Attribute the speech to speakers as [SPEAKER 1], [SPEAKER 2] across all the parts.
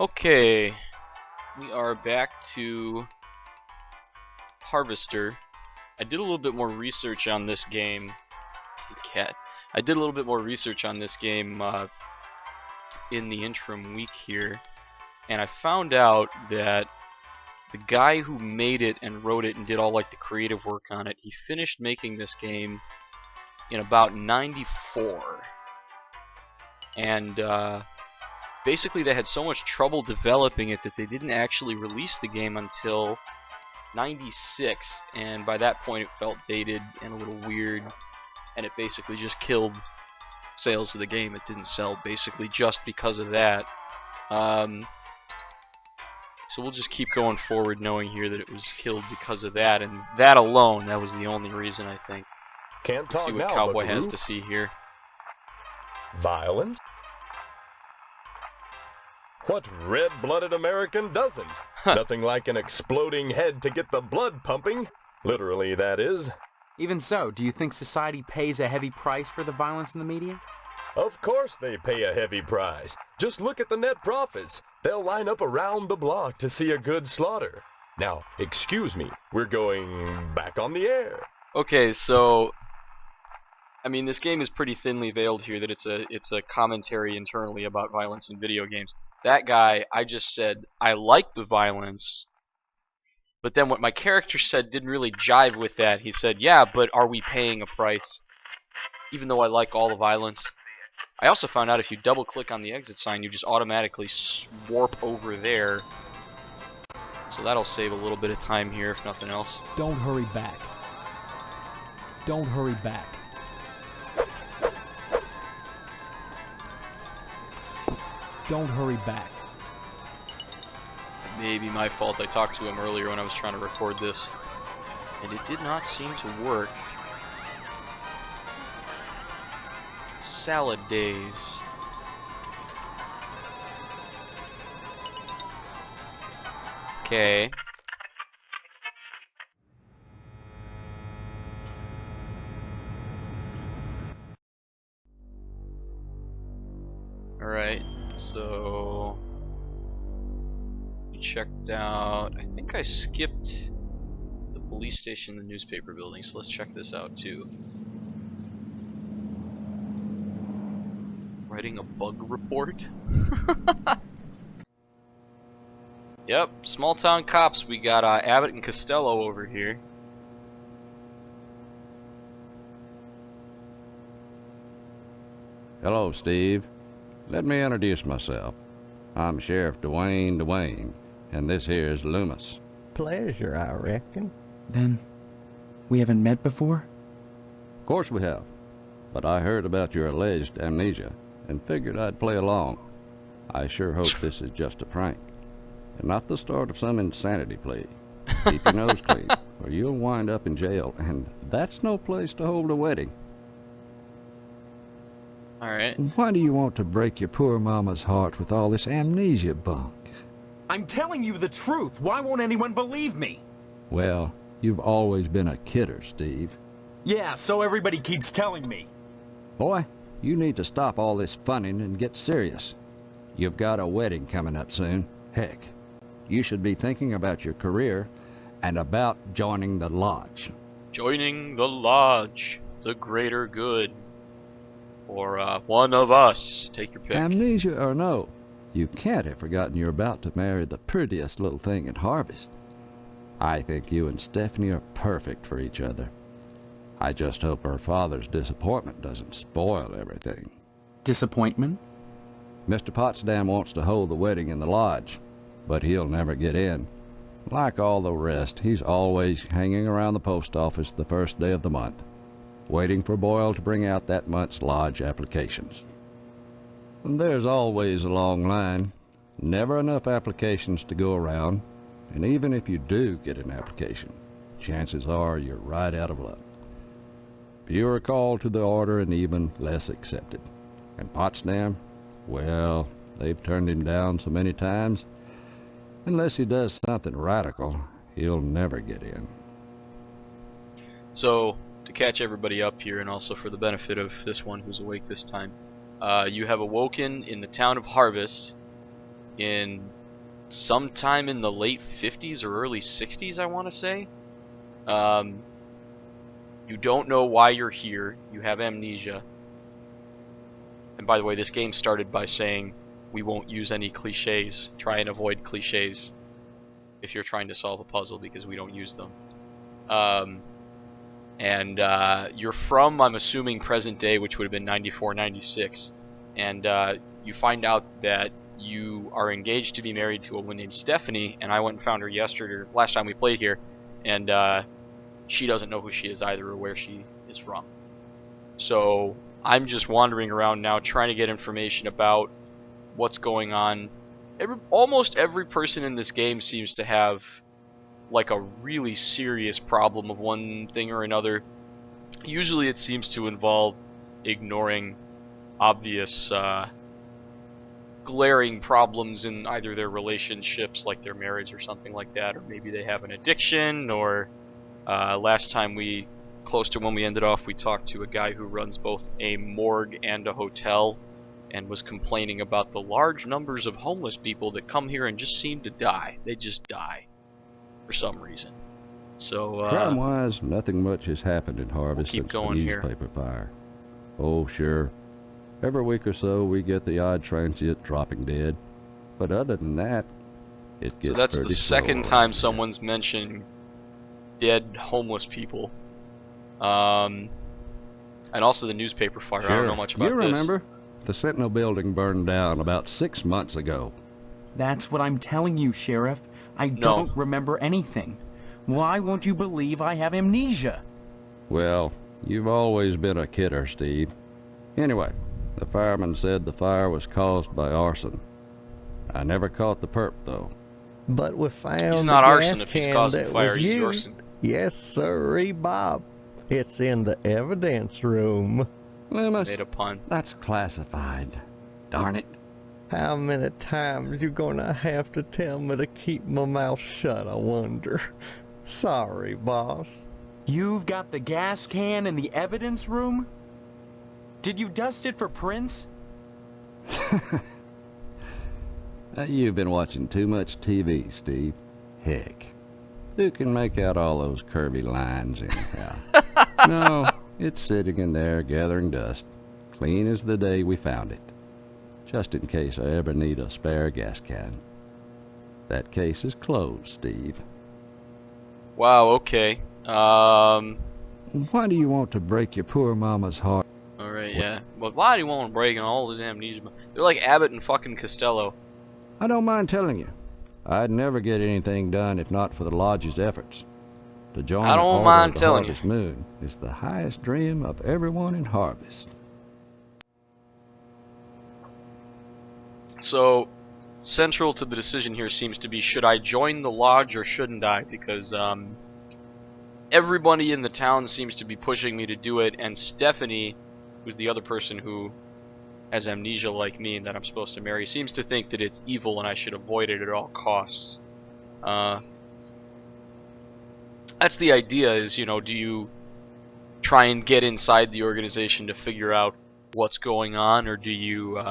[SPEAKER 1] Okay, we are back to Harvester. I did a little bit more research on this game. Cat. I did a little bit more research on this game in the interim week here, and I found out that the guy who made it and wrote it and did all like the creative work on it, he finished making this game in about '94, and basically they had so much trouble developing it that they didn't actually release the game until '96, and by that point it felt dated and a little weird, and it basically just killed sales of the game. It didn't sell basically just because of that. So we'll just keep going forward knowing here that it was killed because of that, and that alone, that was the only reason, I think.
[SPEAKER 2] Can't
[SPEAKER 1] Let's
[SPEAKER 2] talk
[SPEAKER 1] see what
[SPEAKER 2] now,
[SPEAKER 1] Cowboy
[SPEAKER 2] buckaroo.
[SPEAKER 1] has to see here.
[SPEAKER 2] Violence? What red-blooded American doesn't? Nothing like an exploding head to get the blood pumping. Literally, that is.
[SPEAKER 3] Even so, do you think society pays a heavy price for the violence in the media?
[SPEAKER 2] Of course they pay a heavy price. Just look at the net profits. They'll line up around the block to see a good slaughter. Now, excuse me, we're going back on the air.
[SPEAKER 1] Okay, so I mean, this game is pretty thinly veiled here that it's a commentary internally about violence in video games. That guy, I just said, I like the violence, but then what my character said didn't really jive with that. He said, yeah, but are we paying a price, even though I like all the violence? I also found out if you double click on the exit sign, you just automatically warp over there. So that'll save a little bit of time here, if nothing else.
[SPEAKER 4] Don't hurry back. Don't hurry back. Don't hurry back.
[SPEAKER 1] Maybe my fault. I talked to him earlier when I was trying to record this, and it did not seem to work. Salad days. Okay. Alright, so we checked out, I think I skipped the police station and the newspaper building, so let's check this out too. Writing a bug report? Yep, small town cops. We got Abbott and Costello over here.
[SPEAKER 5] Hello, Steve. Let me introduce myself. I'm Sheriff Dwayne, and this here is Loomis.
[SPEAKER 6] Pleasure, I reckon.
[SPEAKER 3] Then, we haven't met before?
[SPEAKER 5] Of course we have, but I heard about your alleged amnesia and figured I'd play along. I sure hope this is just a prank, and not the start of some insanity plea. Keep your nose clean, or you'll wind up in jail, and that's no place to hold a wedding.
[SPEAKER 1] Alright.
[SPEAKER 6] Why do you want to break your poor mama's heart with all this amnesia bunk?
[SPEAKER 3] I'm telling you the truth. Why won't anyone believe me?
[SPEAKER 6] Well, you've always been a kidder, Steve.
[SPEAKER 3] Yeah, so everybody keeps telling me.
[SPEAKER 6] Boy, you need to stop all this funning and get serious. You've got a wedding coming up soon. Heck, you should be thinking about your career and about joining the lodge.
[SPEAKER 1] Joining the lodge, the greater good. Or one of us. Take your pick.
[SPEAKER 6] Amnesia or no, you can't have forgotten you're about to marry the prettiest little thing in Harvest. I think you and Stephanie are perfect for each other. I just hope her father's disappointment doesn't spoil everything.
[SPEAKER 3] Disappointment?
[SPEAKER 6] Mr. Potsdam wants to hold the wedding in the lodge, but he'll never get in. Like all the rest, he's always hanging around the post office the first day of the month, waiting for Boyle to bring out that month's lodge applications. And there's always a long line, never enough applications to go around, and even if you do get an application, chances are you're right out of luck. Fewer called to the order and even less accepted. And Potsdam, well, they've turned him down so many times, unless he does something radical, he'll never get in.
[SPEAKER 1] So, to catch everybody up here, and also for the benefit of this one who's awake this time, you have awoken in the town of Harvest in sometime in the late 50s or early 60s, I want to say. You don't know why you're here. You have amnesia. And by the way, this game started by saying we won't use any cliches. Try and avoid cliches if you're trying to solve a puzzle, because we don't use them. You're from, I'm assuming, present day, which would have been 94, 96. And you find out that you are engaged to be married to a woman named Stephanie, and I went and found her yesterday, last time we played here, and she doesn't know who she is either or where she is from. So I'm just wandering around now trying to get information about what's going on. Almost every person in this game seems to have like a really serious problem of one thing or another. Usually it seems to involve ignoring obvious glaring problems in either their relationships, like their marriage or something like that, or maybe they have an addiction, or last time close to when we ended off, we talked to a guy who runs both a morgue and a hotel and was complaining about the large numbers of homeless people that come here and just seem to die. They just die for some reason. So
[SPEAKER 5] crime-wise, nothing much has happened in Harvest
[SPEAKER 1] keep
[SPEAKER 5] since the
[SPEAKER 1] going here.
[SPEAKER 5] newspaper fire. Oh, sure. Every week or so, we get the odd transient dropping dead. But other than that, it gets
[SPEAKER 1] So that's
[SPEAKER 5] pretty
[SPEAKER 1] the
[SPEAKER 5] slow
[SPEAKER 1] second
[SPEAKER 5] around
[SPEAKER 1] time
[SPEAKER 5] here.
[SPEAKER 1] someone's mentioned dead homeless people. And also the newspaper fire.
[SPEAKER 5] Sure.
[SPEAKER 1] I don't know much about
[SPEAKER 5] You
[SPEAKER 1] this.
[SPEAKER 5] remember? The Sentinel building burned down about 6 months ago.
[SPEAKER 3] That's what I'm telling you, Sheriff. I don't remember anything. Why won't you believe I have amnesia?
[SPEAKER 5] Well, you've always been a kidder, Steve. Anyway, the fireman said the fire was caused by arson. I never caught the perp, though.
[SPEAKER 7] But we found
[SPEAKER 1] He's not
[SPEAKER 7] the
[SPEAKER 1] arson
[SPEAKER 7] gas
[SPEAKER 1] if he's
[SPEAKER 7] can
[SPEAKER 1] causing
[SPEAKER 7] that
[SPEAKER 1] fire,
[SPEAKER 7] was
[SPEAKER 1] he's
[SPEAKER 7] used.
[SPEAKER 1] arson.
[SPEAKER 7] Yes, sirree, Bob. It's in the evidence room.
[SPEAKER 5] Loomis,
[SPEAKER 1] Made a pun.
[SPEAKER 5] that's classified. Darn it.
[SPEAKER 7] How many times you gonna have to tell me to keep my mouth shut, I wonder? Sorry, boss.
[SPEAKER 3] You've got the gas can in the evidence room? Did you dust it for prints?
[SPEAKER 5] You've been watching too much TV, Steve. Heck, who can make out all those curvy lines anyhow? No, it's sitting in there gathering dust, clean as the day we found it. Just in case I ever need a spare gas can. That case is closed, Steve.
[SPEAKER 1] Wow, okay.
[SPEAKER 5] Why do you want to break your poor mama's heart?
[SPEAKER 1] Alright, yeah. Well, why do you want to break all his amnesia? They're like Abbott and fucking Costello.
[SPEAKER 5] I don't mind telling you. I'd never get anything done if not for the Lodge's efforts. To join
[SPEAKER 1] I
[SPEAKER 5] the
[SPEAKER 1] don't
[SPEAKER 5] Order
[SPEAKER 1] mind
[SPEAKER 5] of the
[SPEAKER 1] telling you.
[SPEAKER 5] Harvest Moon is the highest dream of everyone in Harvest.
[SPEAKER 1] So, central to the decision here seems to be, should I join the Lodge or shouldn't I? Because everybody in the town seems to be pushing me to do it, and Stephanie, who's the other person who has amnesia like me and that I'm supposed to marry, seems to think that it's evil and I should avoid it at all costs. That's the idea, is, you know, do you try and get inside the organization to figure out what's going on, or do you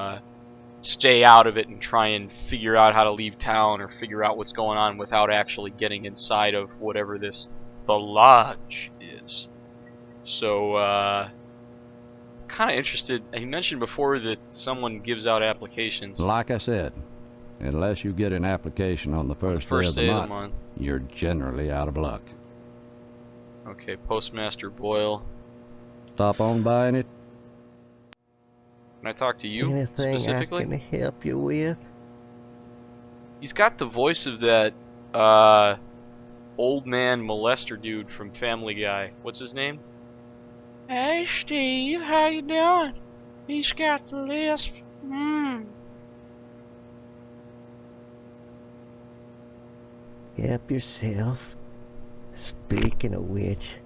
[SPEAKER 1] stay out of it and try and figure out how to leave town or figure out what's going on without actually getting inside of whatever the Lodge is? So, kind of interested. He mentioned before that someone gives out applications.
[SPEAKER 5] Like I said, unless you get an application on the first day of the month, you're generally out of luck.
[SPEAKER 1] Okay, Postmaster Boyle.
[SPEAKER 5] Stop on buying it.
[SPEAKER 1] Can I talk to you
[SPEAKER 7] Anything
[SPEAKER 1] specifically?
[SPEAKER 7] I can help you with?
[SPEAKER 1] He's got the voice of that old man molester dude from Family Guy. What's his name?
[SPEAKER 8] Hey Steve, how you doing? He's got the lisp.
[SPEAKER 7] Help yourself. Speaking of which,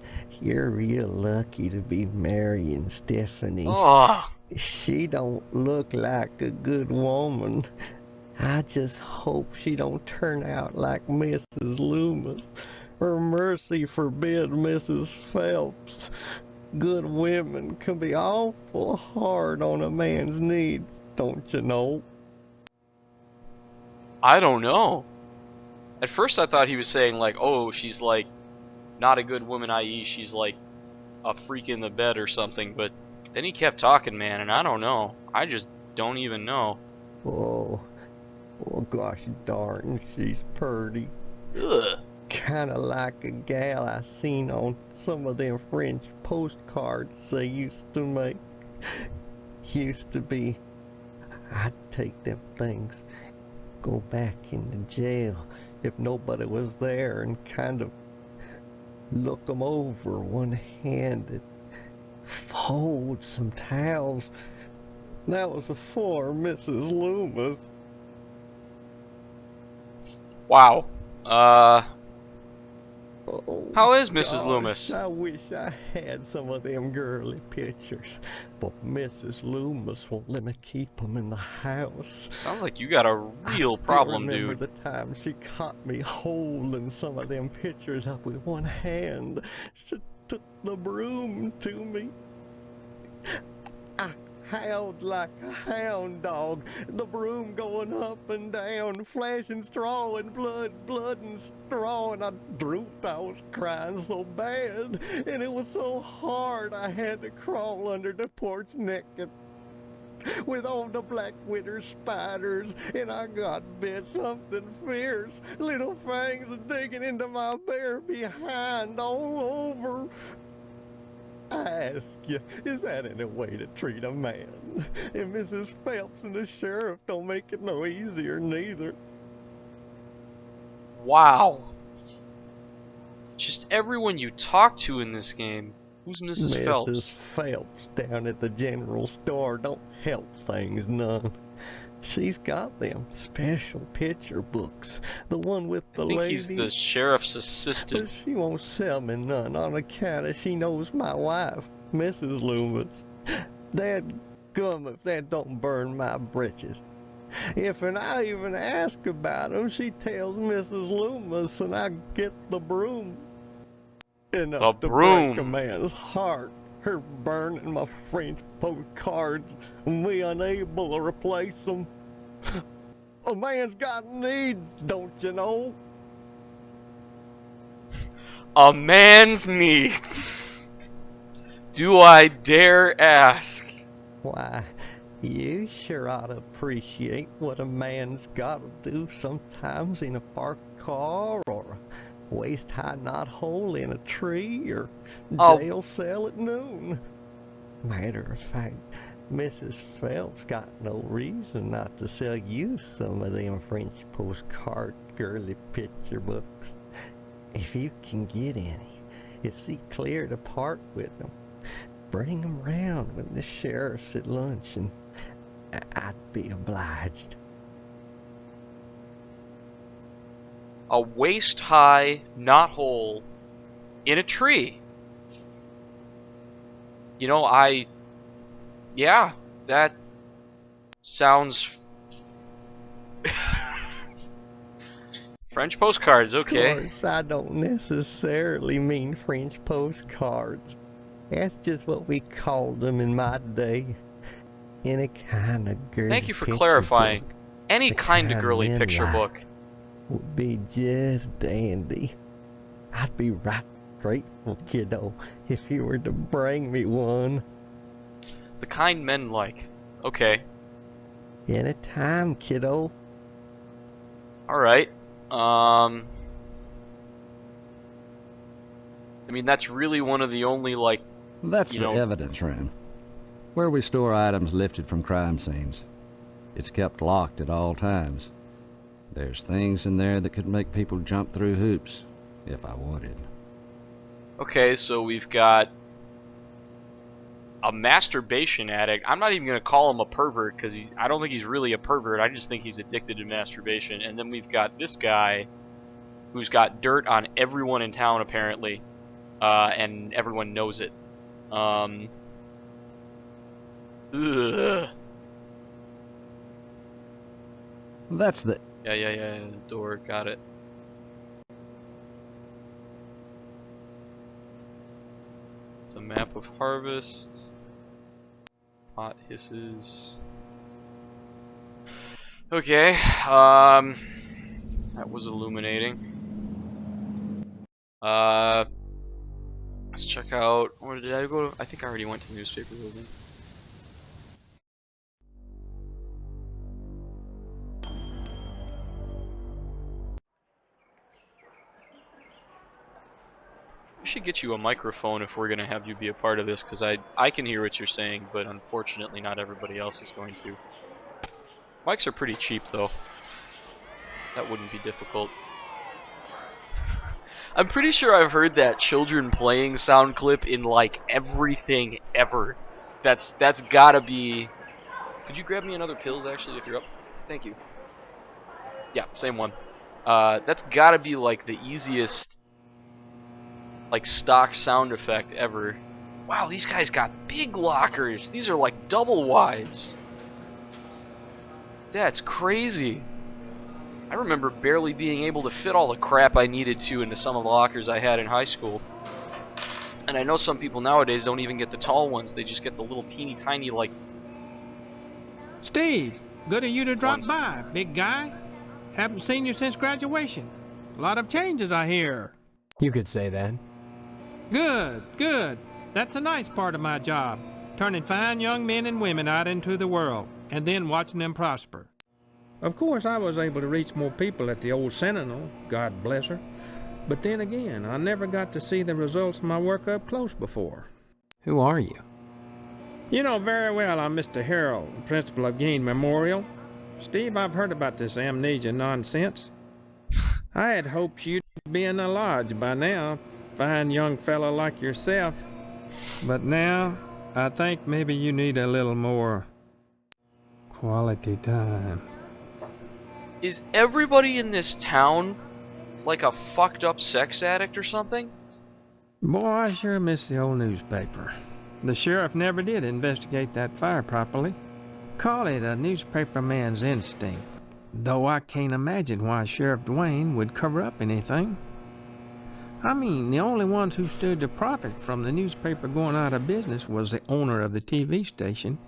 [SPEAKER 7] you're real lucky to be marrying Stephanie.
[SPEAKER 1] Oh,
[SPEAKER 7] She don't look like a good woman. I just hope she don't turn out like Mrs. Loomis, or mercy forbid Mrs. Phelps. Good women can be awful hard on a man's needs, don't you know?
[SPEAKER 1] I don't know. At first I thought he was saying like, oh, she's like not a good woman, i.e. she's like a freak in the bed or something, but then he kept talking, man, and I don't know. I just don't even know.
[SPEAKER 7] Oh, oh gosh darn, she's purty.
[SPEAKER 1] Ugh.
[SPEAKER 7] Kinda like a gal I seen on some of them French postcards they used to make. Used to be, I'd take them things, go back into jail if nobody was there and kind of look 'em over one-handed, fold some towels. That was before Mrs. Loomis.
[SPEAKER 1] Wow.
[SPEAKER 7] Oh,
[SPEAKER 1] How is Mrs.
[SPEAKER 7] gosh,
[SPEAKER 1] Loomis?
[SPEAKER 7] I wish I had some of them girly pictures, but Mrs. Loomis won't let me keep 'em in the house.
[SPEAKER 1] Sounds like you got a real problem,
[SPEAKER 7] I still remember
[SPEAKER 1] dude.
[SPEAKER 7] the time she caught me holding some of them pictures up with one hand. She took the broom to me. I howled like a hound dog, the broom going up and down, flashing straw and blood, blood and straw, and I drooped. I was crying so bad, and it was so hard I had to crawl under the porch naked with all the black widow spiders, and I got bit something fierce, little fangs digging into my bare behind all over. I ask you, is that any way to treat a man? And Mrs. Phelps and the sheriff don't make it no easier neither.
[SPEAKER 1] Wow. Just everyone you talk to in this game. Who's Mrs.
[SPEAKER 7] Mrs.
[SPEAKER 1] Phelps?
[SPEAKER 7] Phelps down at the general store don't help things none. She's got them special picture books, the one with the
[SPEAKER 1] I think
[SPEAKER 7] lady.
[SPEAKER 1] he's the sheriff's assistant.
[SPEAKER 7] But she won't sell me none on account of she knows my wife, Mrs. Loomis. Dadgum if that don't burn my britches. If and I even ask about 'em, she tells Mrs. Loomis and I get the broom. Enough to break a man's heart. Her burning my French postcards and me unable to replace them. A man's got needs, don't you know?
[SPEAKER 1] A man's needs. Do I dare ask?
[SPEAKER 7] Why, you sure ought to appreciate what a man's got to do sometimes in a parked car, or a waist-high knothole in a tree, or jail cell at noon. Matter of fact, Mrs. Phelps got no reason not to sell you some of them French postcard girly picture books. If you can get any, it's see clear to part with them. Bring them round when the sheriff's at lunch, and I'd be obliged.
[SPEAKER 1] A waist-high knothole in a tree. You know, yeah, that sounds... French postcards, okay.
[SPEAKER 7] Of course, I don't necessarily mean French postcards. That's just what we called them in my day. Any kind of girly
[SPEAKER 1] Thank you for
[SPEAKER 7] picture
[SPEAKER 1] clarifying.
[SPEAKER 7] book,
[SPEAKER 1] Any
[SPEAKER 7] the
[SPEAKER 1] kind of girly
[SPEAKER 7] men
[SPEAKER 1] picture
[SPEAKER 7] like,
[SPEAKER 1] book.
[SPEAKER 7] would be just dandy. I'd be right grateful, kiddo, if you were to bring me one.
[SPEAKER 1] The kind men like. Okay.
[SPEAKER 7] Anytime, kiddo.
[SPEAKER 1] Alright. I mean, that's really one of the only, like...
[SPEAKER 5] That's the evidence room, where we store items lifted from crime scenes. It's kept locked at all times. There's things in there that could make people jump through hoops, if I wanted.
[SPEAKER 1] Okay, so we've got a masturbation addict. I'm not even going to call him a pervert, because I don't think he's really a pervert. I just think he's addicted to masturbation. And then we've got this guy who's got dirt on everyone in town, apparently. And everyone knows it. Ugh.
[SPEAKER 5] That's the...
[SPEAKER 1] Yeah, door, got it. It's a map of harvest. Pot hisses. Okay, That was illuminating. Let's check out. Where did I go? I think I already went to the newspaper building. We should get you a microphone if we're gonna have you be a part of this, because I can hear what you're saying, but unfortunately not everybody else is going to. Mics are pretty cheap though. That wouldn't be difficult. I'm pretty sure I've heard that children playing sound clip in like everything ever. That's gotta be. Could you grab me another pills actually if you're up? Thank you. Yeah, same one. That's gotta be like the easiest like stock sound effect ever. Wow, these guys got big lockers. These are like double wides. That's crazy. I remember barely being able to fit all the crap I needed to into some of the lockers I had in high school. And I know some people nowadays don't even get the tall ones, they just get the little teeny tiny like...
[SPEAKER 9] Steve, good of you to drop
[SPEAKER 1] ones.
[SPEAKER 9] by, big guy. Haven't seen you since graduation. A lot of changes, I hear.
[SPEAKER 4] You could say that.
[SPEAKER 9] Good, good. That's the nice part of my job. Turning fine young men and women out into the world, and then watching them prosper. Of course, I was able to reach more people at the old Sentinel, God bless her. But then again, I never got to see the results of my work up close before.
[SPEAKER 4] Who are you?
[SPEAKER 9] You know very well I'm Mr. Harrell, principal of Gain Memorial. Steve, I've heard about this amnesia nonsense. I had hoped you'd be in the lodge by now, fine young fellow like yourself. But now, I think maybe you need a little more quality time.
[SPEAKER 1] Is everybody in this town like a fucked up sex addict or something?
[SPEAKER 9] Boy, I sure miss the old newspaper. The sheriff never did investigate that fire properly. Call it a newspaper man's instinct. Though I can't imagine why Sheriff Dwayne would cover up anything. I mean, the only ones who stood to profit from the newspaper going out of business was the owner of the TV station,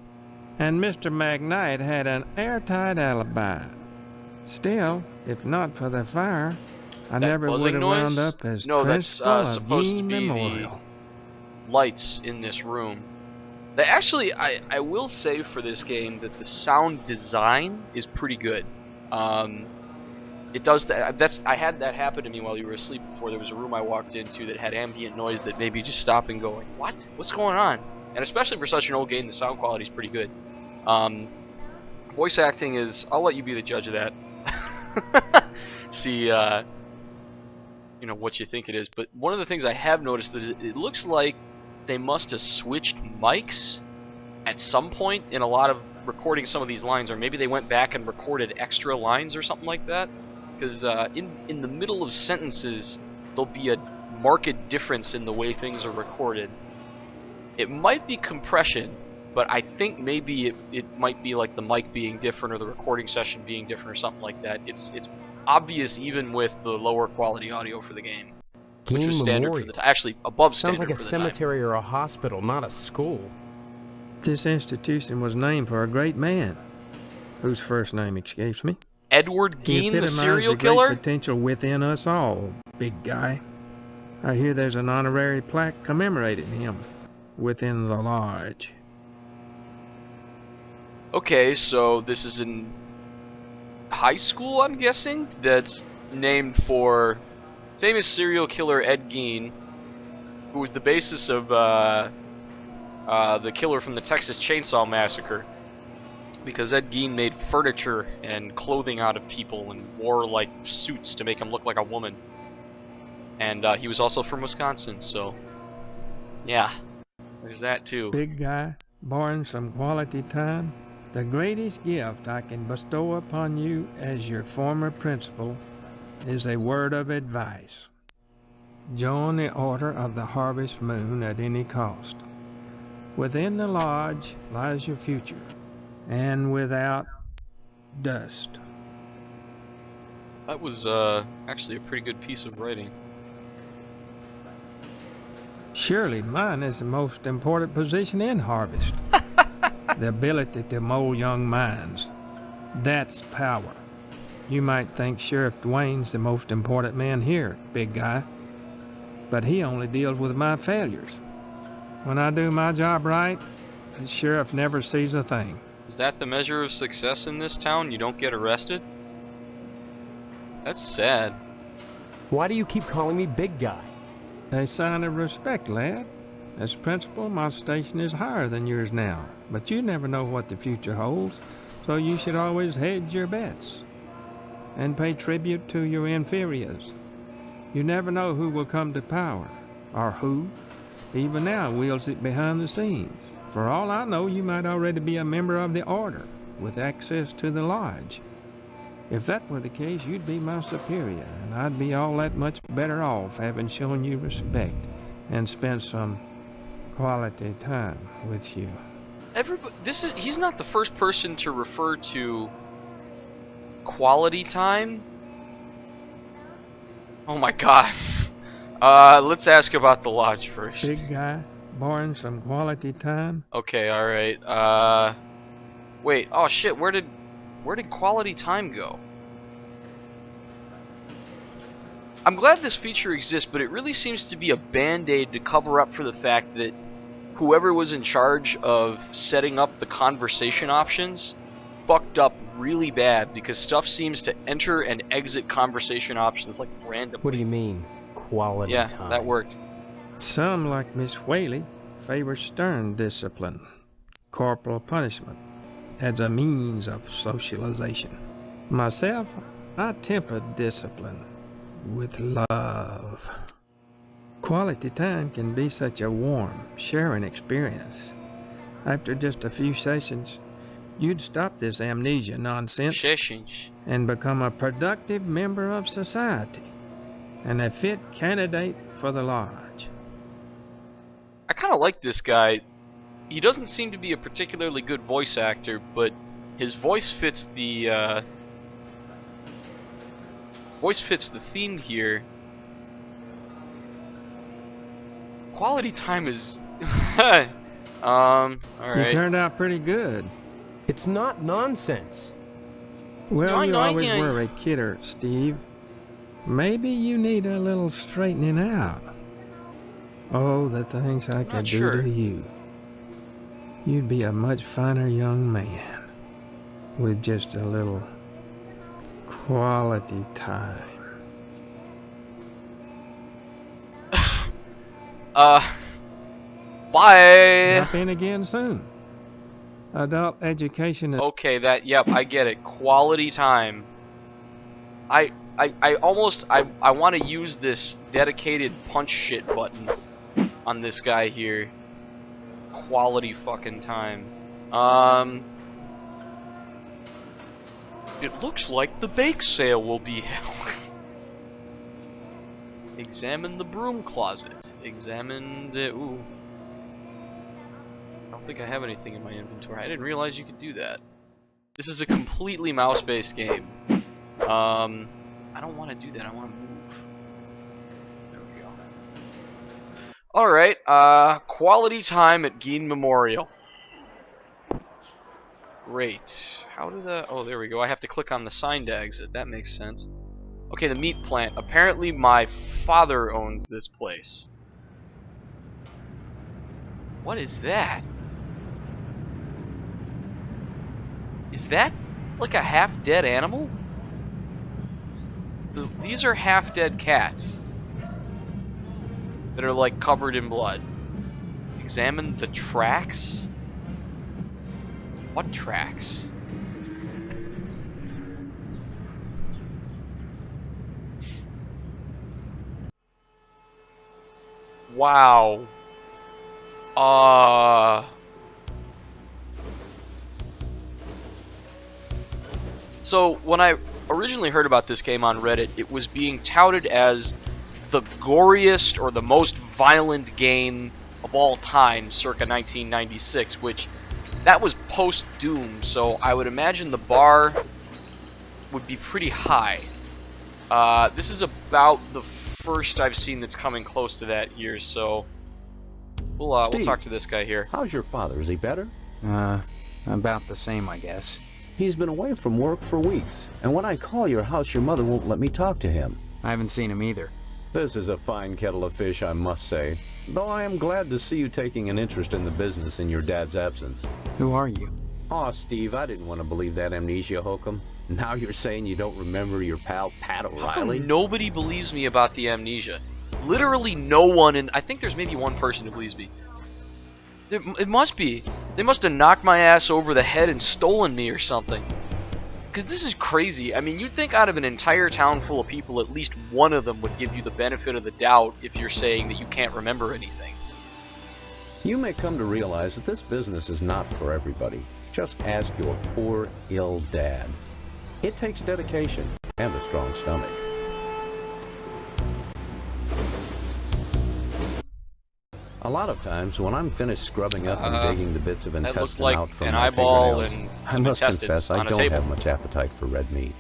[SPEAKER 9] and Mr. McKnight had an airtight alibi. Still, if not for the fire, I never would have wound up as principal of
[SPEAKER 1] supposed to
[SPEAKER 9] Gain
[SPEAKER 1] be
[SPEAKER 9] Memorial.
[SPEAKER 1] the lights in this room. Actually, I will say for this game that the sound design is pretty good. It does that. I had that happen to me while you were asleep before. There was a room I walked into that had ambient noise that made me just stop and go like, "What? What's going on?" And especially for such an old game, the sound quality is pretty good. Voice acting is. I'll let you be the judge of that. See, you know what you think it is. But one of the things I have noticed is it looks like they must have switched mics at some point in a lot of recording some of these lines, or maybe they went back and recorded extra lines or something like that. Because in the middle of sentences, there'll be a marked difference in the way things are recorded. It might be compression, but I think maybe it might be like the mic being different or the recording session being different or something like that. It's obvious even with the lower quality audio for the game, which
[SPEAKER 4] Gain
[SPEAKER 1] was standard for
[SPEAKER 4] Memorial.
[SPEAKER 1] the actually above standard.
[SPEAKER 4] Sounds like a
[SPEAKER 1] for the
[SPEAKER 4] cemetery or a hospital, not a school.
[SPEAKER 9] This institution was named for a great man, whose first name escapes me.
[SPEAKER 1] time. Edward
[SPEAKER 9] He
[SPEAKER 1] Gein, the
[SPEAKER 9] epitomized
[SPEAKER 1] serial
[SPEAKER 9] the great
[SPEAKER 1] killer.
[SPEAKER 9] potential within us all, big guy. I hear there's an honorary plaque commemorating him within the lodge.
[SPEAKER 1] Okay, so this is in high school, I'm guessing, that's named for famous serial killer Ed Gein, who was the basis of the killer from the Texas Chainsaw Massacre. Because Ed Gein made furniture and clothing out of people and wore like suits to make him look like a woman. And he was also from Wisconsin, so yeah, there's that too.
[SPEAKER 9] Big guy, born some quality time. The greatest gift I can bestow upon you as your former principal is a word of advice. Join the Order of the Harvest Moon at any cost. Within the lodge lies your future, and without dust.
[SPEAKER 1] That was actually a pretty good piece of writing.
[SPEAKER 9] Surely mine is the most important position in Harvest. The ability to mold young minds. That's power. You might think Sheriff Dwayne's the most important man here, big guy. But he only deals with my failures. When I do my job right, the sheriff never sees a thing.
[SPEAKER 1] Is that the measure of success in this town? You don't get arrested? That's sad.
[SPEAKER 10] Why do you keep calling me big guy?
[SPEAKER 9] A sign of respect, lad. As principal, my station is higher than yours now. But you never know what the future holds, so you should always hedge your bets and pay tribute to your inferiors. You never know who will come to power, or who, even now, wields it behind the scenes. For all I know, you might already be a member of the Order, with access to the Lodge. If that were the case, you'd be my superior, and I'd be all that much better off having shown you respect and spent some quality time with you.
[SPEAKER 1] He's not the first person to refer to quality time. Oh my god. Let's ask about the lodge first.
[SPEAKER 9] Big guy, borrowing some quality time?
[SPEAKER 1] Okay, alright. Wait, oh shit, where did quality time go? I'm glad this feature exists, but it really seems to be a band-aid to cover up for the fact that whoever was in charge of setting up the conversation options fucked up really bad, because stuff seems to enter and exit conversation options like randomly.
[SPEAKER 10] What do you mean, quality time?
[SPEAKER 1] Yeah, that worked.
[SPEAKER 9] Some, like Miss Whaley, favor stern discipline, corporal punishment, as a means of socialization. Myself, I temper discipline with love. Quality time can be such a warm, sharing experience. After just a few sessions, you'd stop this amnesia nonsense and become a productive member of society and a fit candidate for the lodge.
[SPEAKER 1] I kind of like this guy. He doesn't seem to be a particularly good voice actor, but his voice fits the theme here. Quality time is alright.
[SPEAKER 9] You turned out pretty good.
[SPEAKER 10] It's not nonsense.
[SPEAKER 9] Well, you always were a kidder, Steve. Maybe you need a little straightening out. Oh, the things I could do to you. You'd be a much finer young man with just a little quality time.
[SPEAKER 1] Bye!
[SPEAKER 9] Drop in again soon. Adult education is...
[SPEAKER 1] Okay, yep, I get it. Quality time. I want to use this dedicated punch shit button on this guy here. Quality fucking time. It looks like the bake sale will be held. Examine the broom closet. Examine the... Ooh. I don't think I have anything in my inventory. I didn't realize you could do that. This is a completely mouse-based game. I don't want to do that. I want to move. There we go. Alright, quality time at Geen Memorial. Great. How did that... Oh, there we go. I have to click on the sign to exit. That makes sense. Okay, the meat plant. Apparently my father owns this place. What is that? Is that like a half-dead animal? These are half-dead cats that are like covered in blood. Examine the tracks? What tracks? Wow. So when I originally heard about this game on Reddit, it was being touted as the goriest or the most violent game of all time circa 1996, which that was post-Doom, so I would imagine the bar would be pretty high. This is about the first I've seen that's coming close to that year, so we'll talk to this guy here.
[SPEAKER 10] How's your father? Is he better?
[SPEAKER 3] About the same, I guess.
[SPEAKER 11] He's been away from work for weeks, and when I call your house, your mother won't let me talk to him.
[SPEAKER 3] I haven't seen him either.
[SPEAKER 11] This is a fine kettle of fish, I must say, though I am glad to see you taking an interest in the business in your dad's absence.
[SPEAKER 3] Who are you?
[SPEAKER 11] Aw, Steve, I didn't want to believe that amnesia hokum. Now you're saying you don't remember your pal Pat O'Reilly?
[SPEAKER 1] Nobody believes me about the amnesia. Literally no one, and I think there's maybe one person who believes me. It must be. They must have knocked my ass over the head and stolen me or something. Because this is crazy. I mean, you'd think out of an entire town full of people, at least one of them would give you the benefit of the doubt if you're saying that you can't remember anything.
[SPEAKER 11] You may come to realize that this business is not for everybody. Just ask your poor, ill dad. It takes dedication and a strong stomach. A lot of times, when I'm finished scrubbing up and digging the bits of intestine out from my fingernails, I must confess I don't have much appetite for red meat.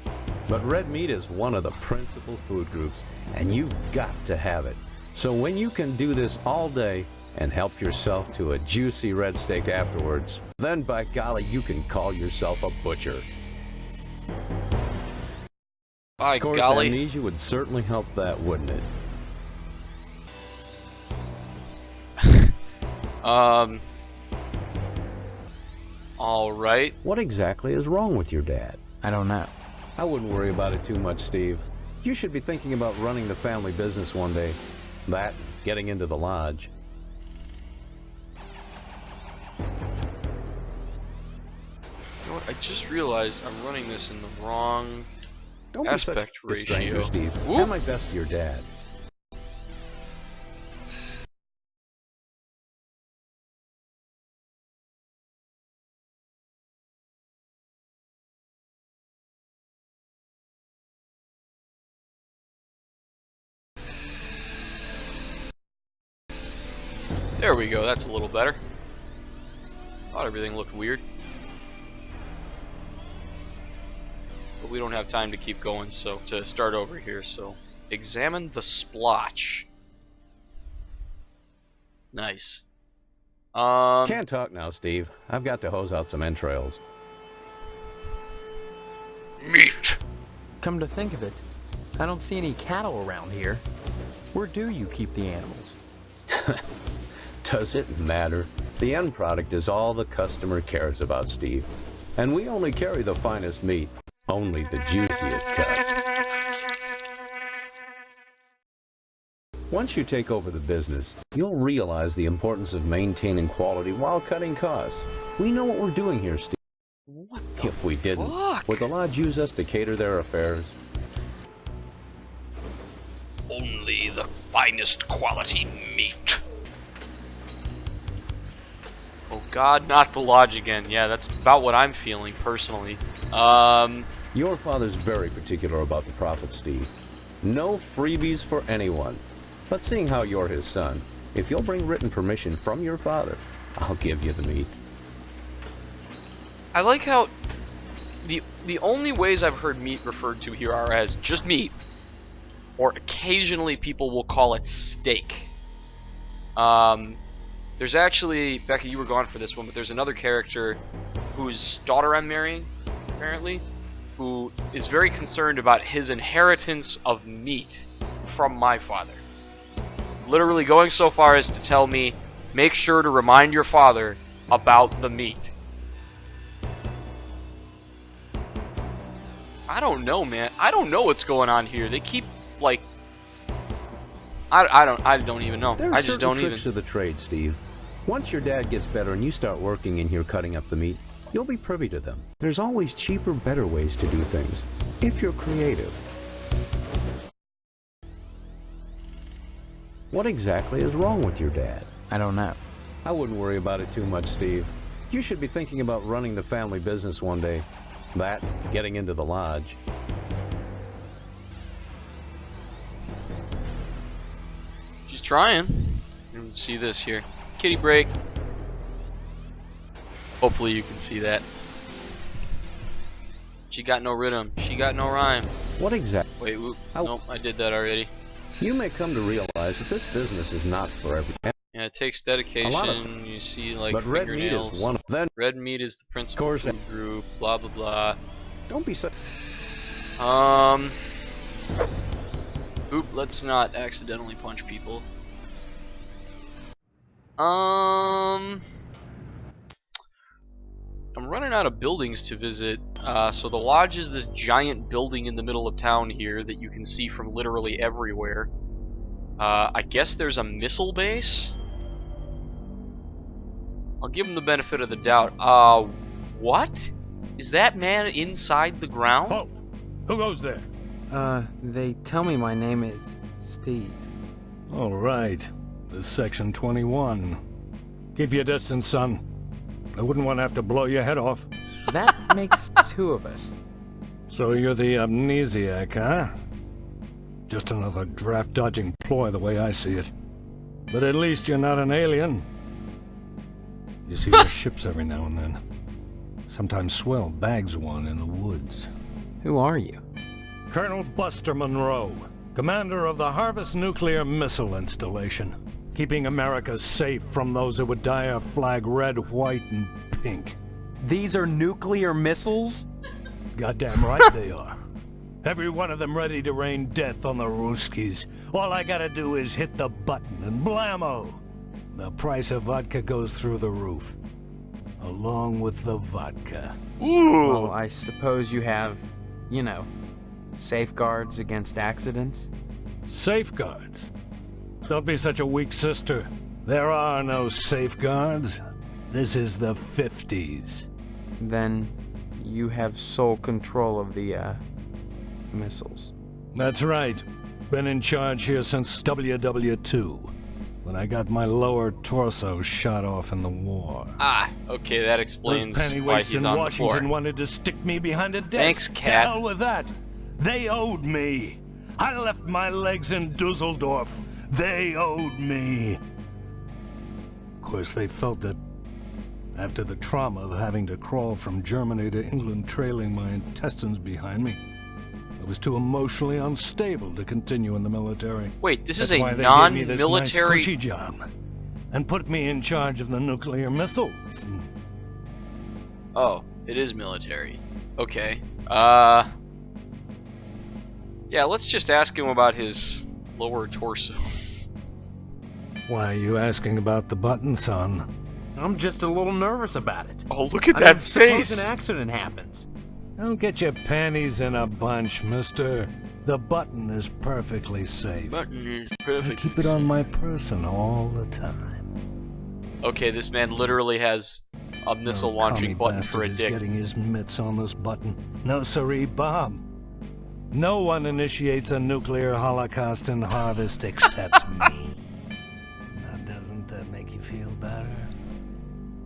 [SPEAKER 11] But red meat is one of the principal food groups, and you've got to have it. So when you can do this all day and help yourself to a juicy red steak afterwards, then by golly, you can call yourself a butcher.
[SPEAKER 1] By
[SPEAKER 11] of course,
[SPEAKER 1] golly.
[SPEAKER 11] amnesia would certainly help that, wouldn't it?
[SPEAKER 1] Alright.
[SPEAKER 11] What exactly is wrong with your dad?
[SPEAKER 3] I don't know.
[SPEAKER 11] I wouldn't worry about it too much, Steve. You should be thinking about running the family business one day. That, getting into the lodge.
[SPEAKER 1] You know what? I just realized I'm running this in the wrong aspect
[SPEAKER 11] Don't be such a stranger,
[SPEAKER 1] ratio.
[SPEAKER 11] Steve.
[SPEAKER 1] Whoop.
[SPEAKER 11] Do my best to your dad.
[SPEAKER 1] There we go, that's a little better. Thought everything looked weird. But we don't have time to keep going, so to start over here, so examine the splotch. Nice.
[SPEAKER 11] Can't talk now, Steve. I've got to hose out some entrails.
[SPEAKER 1] Meat!
[SPEAKER 3] Come to think of it, I don't see any cattle around here. Where do you keep the animals?
[SPEAKER 11] Does it matter? The end product is all the customer cares about, Steve. And we only carry the finest meat, only the juiciest cuts. Once you take over the business, you'll realize the importance of maintaining quality while cutting costs. We know what we're doing here, Steve.
[SPEAKER 1] What
[SPEAKER 11] if we didn't, would the lodge use us to cater their affairs?
[SPEAKER 1] Only the finest quality meat. Oh God, not the lodge again. Yeah, that's about what I'm feeling personally.
[SPEAKER 11] Your father's very particular about the profits, Steve. No freebies for anyone. But seeing how you're his son, if you'll bring written permission from your father, I'll give you the meat.
[SPEAKER 1] I like how the only ways I've heard meat referred to here are as just meat, or occasionally people will call it steak. There's actually, Becky, you were gone for this one, but there's another character whose daughter I'm marrying, apparently, who is very concerned about his inheritance of meat from my father. Literally going so far as to tell me, make sure to remind your father about the meat. I don't know, man. I don't know what's going on here. They keep, like... I don't even know.
[SPEAKER 11] There are
[SPEAKER 1] I just don't
[SPEAKER 11] tricks
[SPEAKER 1] even...
[SPEAKER 11] to the trade, Steve. Once your dad gets better and you start working in here cutting up the meat, you'll be privy to them. There's always cheaper, better ways to do things, if you're creative. What exactly is wrong with your dad?
[SPEAKER 3] I don't know.
[SPEAKER 11] I wouldn't worry about it too much, Steve. You should be thinking about running the family business one day. That, getting into the lodge.
[SPEAKER 1] She's trying. You can see this here. Kitty break. Hopefully you can see that. She got no rhythm. She got no rhyme.
[SPEAKER 11] What exactly?
[SPEAKER 1] Wait, whoop. Nope, I did that already.
[SPEAKER 11] You may come to realize that this business is not for everyone.
[SPEAKER 1] Yeah, I It takes dedication. You see, like,
[SPEAKER 11] but red meat
[SPEAKER 1] fingernails.
[SPEAKER 11] is one of them.
[SPEAKER 1] Red meat is the principal food group. Blah blah blah.
[SPEAKER 11] Don't be so.
[SPEAKER 1] Oop, let's not accidentally punch people. I'm running out of buildings to visit. So the lodge is this giant building in the middle of town here that you can see from literally everywhere. I guess there's a missile base? I'll give him the benefit of the doubt. What? Is that man inside the ground?
[SPEAKER 12] Oh, who goes there?
[SPEAKER 13] They tell me my name is Steve.
[SPEAKER 12] All right. This is Section 21. Keep your distance, son. I wouldn't want to have to blow your head off.
[SPEAKER 13] That makes two of us.
[SPEAKER 12] So you're the amnesiac, huh? Just another draft-dodging ploy the way I see it. But at least you're not an alien. You see their ships every now and then. Sometimes Swell bags one in the woods.
[SPEAKER 13] Who are you?
[SPEAKER 12] Colonel Buster Monroe, commander of the Harvest nuclear missile installation. Keeping America safe from those who would dye our flag red, white, and pink.
[SPEAKER 3] These are nuclear missiles?
[SPEAKER 12] Goddamn right they are. Every one of them ready to rain death on the Ruskies. All I gotta do is hit the button and blammo! The price of vodka goes through the roof. Along with the vodka.
[SPEAKER 1] Ooh.
[SPEAKER 13] Well, I suppose you have, you know, safeguards against accidents?
[SPEAKER 12] Safeguards? Don't be such a weak sister. There are no safeguards. This is the 50s.
[SPEAKER 13] Then you have sole control of the, missiles.
[SPEAKER 12] That's right. Been in charge here since WW2, when I got my lower torso shot off in the war.
[SPEAKER 1] Ah, okay, that explains
[SPEAKER 12] Those
[SPEAKER 1] why
[SPEAKER 12] pennyweights
[SPEAKER 1] he's
[SPEAKER 12] in
[SPEAKER 1] on
[SPEAKER 12] Washington
[SPEAKER 1] the floor.
[SPEAKER 12] wanted to stick me behind a desk.
[SPEAKER 1] Thanks,
[SPEAKER 12] To
[SPEAKER 1] Cat.
[SPEAKER 12] hell with that. They owed me. I left my legs in Dusseldorf. They owed me. Of course, they felt that after the trauma of having to crawl from Germany to England trailing my intestines behind me, I was too emotionally unstable to continue in the military.
[SPEAKER 1] Wait, this is
[SPEAKER 12] That's
[SPEAKER 1] a
[SPEAKER 12] why they gave me this
[SPEAKER 1] non-military...
[SPEAKER 12] nice cushy job and put me in charge of the nuclear missiles.
[SPEAKER 1] Oh, it is military. Okay. Yeah, let's just ask him about his lower torso.
[SPEAKER 12] Why are you asking about the button, son?
[SPEAKER 3] I'm just a little nervous about it.
[SPEAKER 1] Oh, look at that face!
[SPEAKER 3] Suppose an accident happens.
[SPEAKER 12] Don't get your panties in a bunch, mister. The button is perfectly safe.
[SPEAKER 1] Button is
[SPEAKER 12] I
[SPEAKER 1] perfect.
[SPEAKER 12] keep it on my person all the time.
[SPEAKER 1] Okay, this man literally has a missile launching button for a
[SPEAKER 12] is
[SPEAKER 1] dick.
[SPEAKER 12] getting his mitts on this button. No siree, Bob. No one initiates a nuclear holocaust in Harvest except me. Now, doesn't that make you feel better?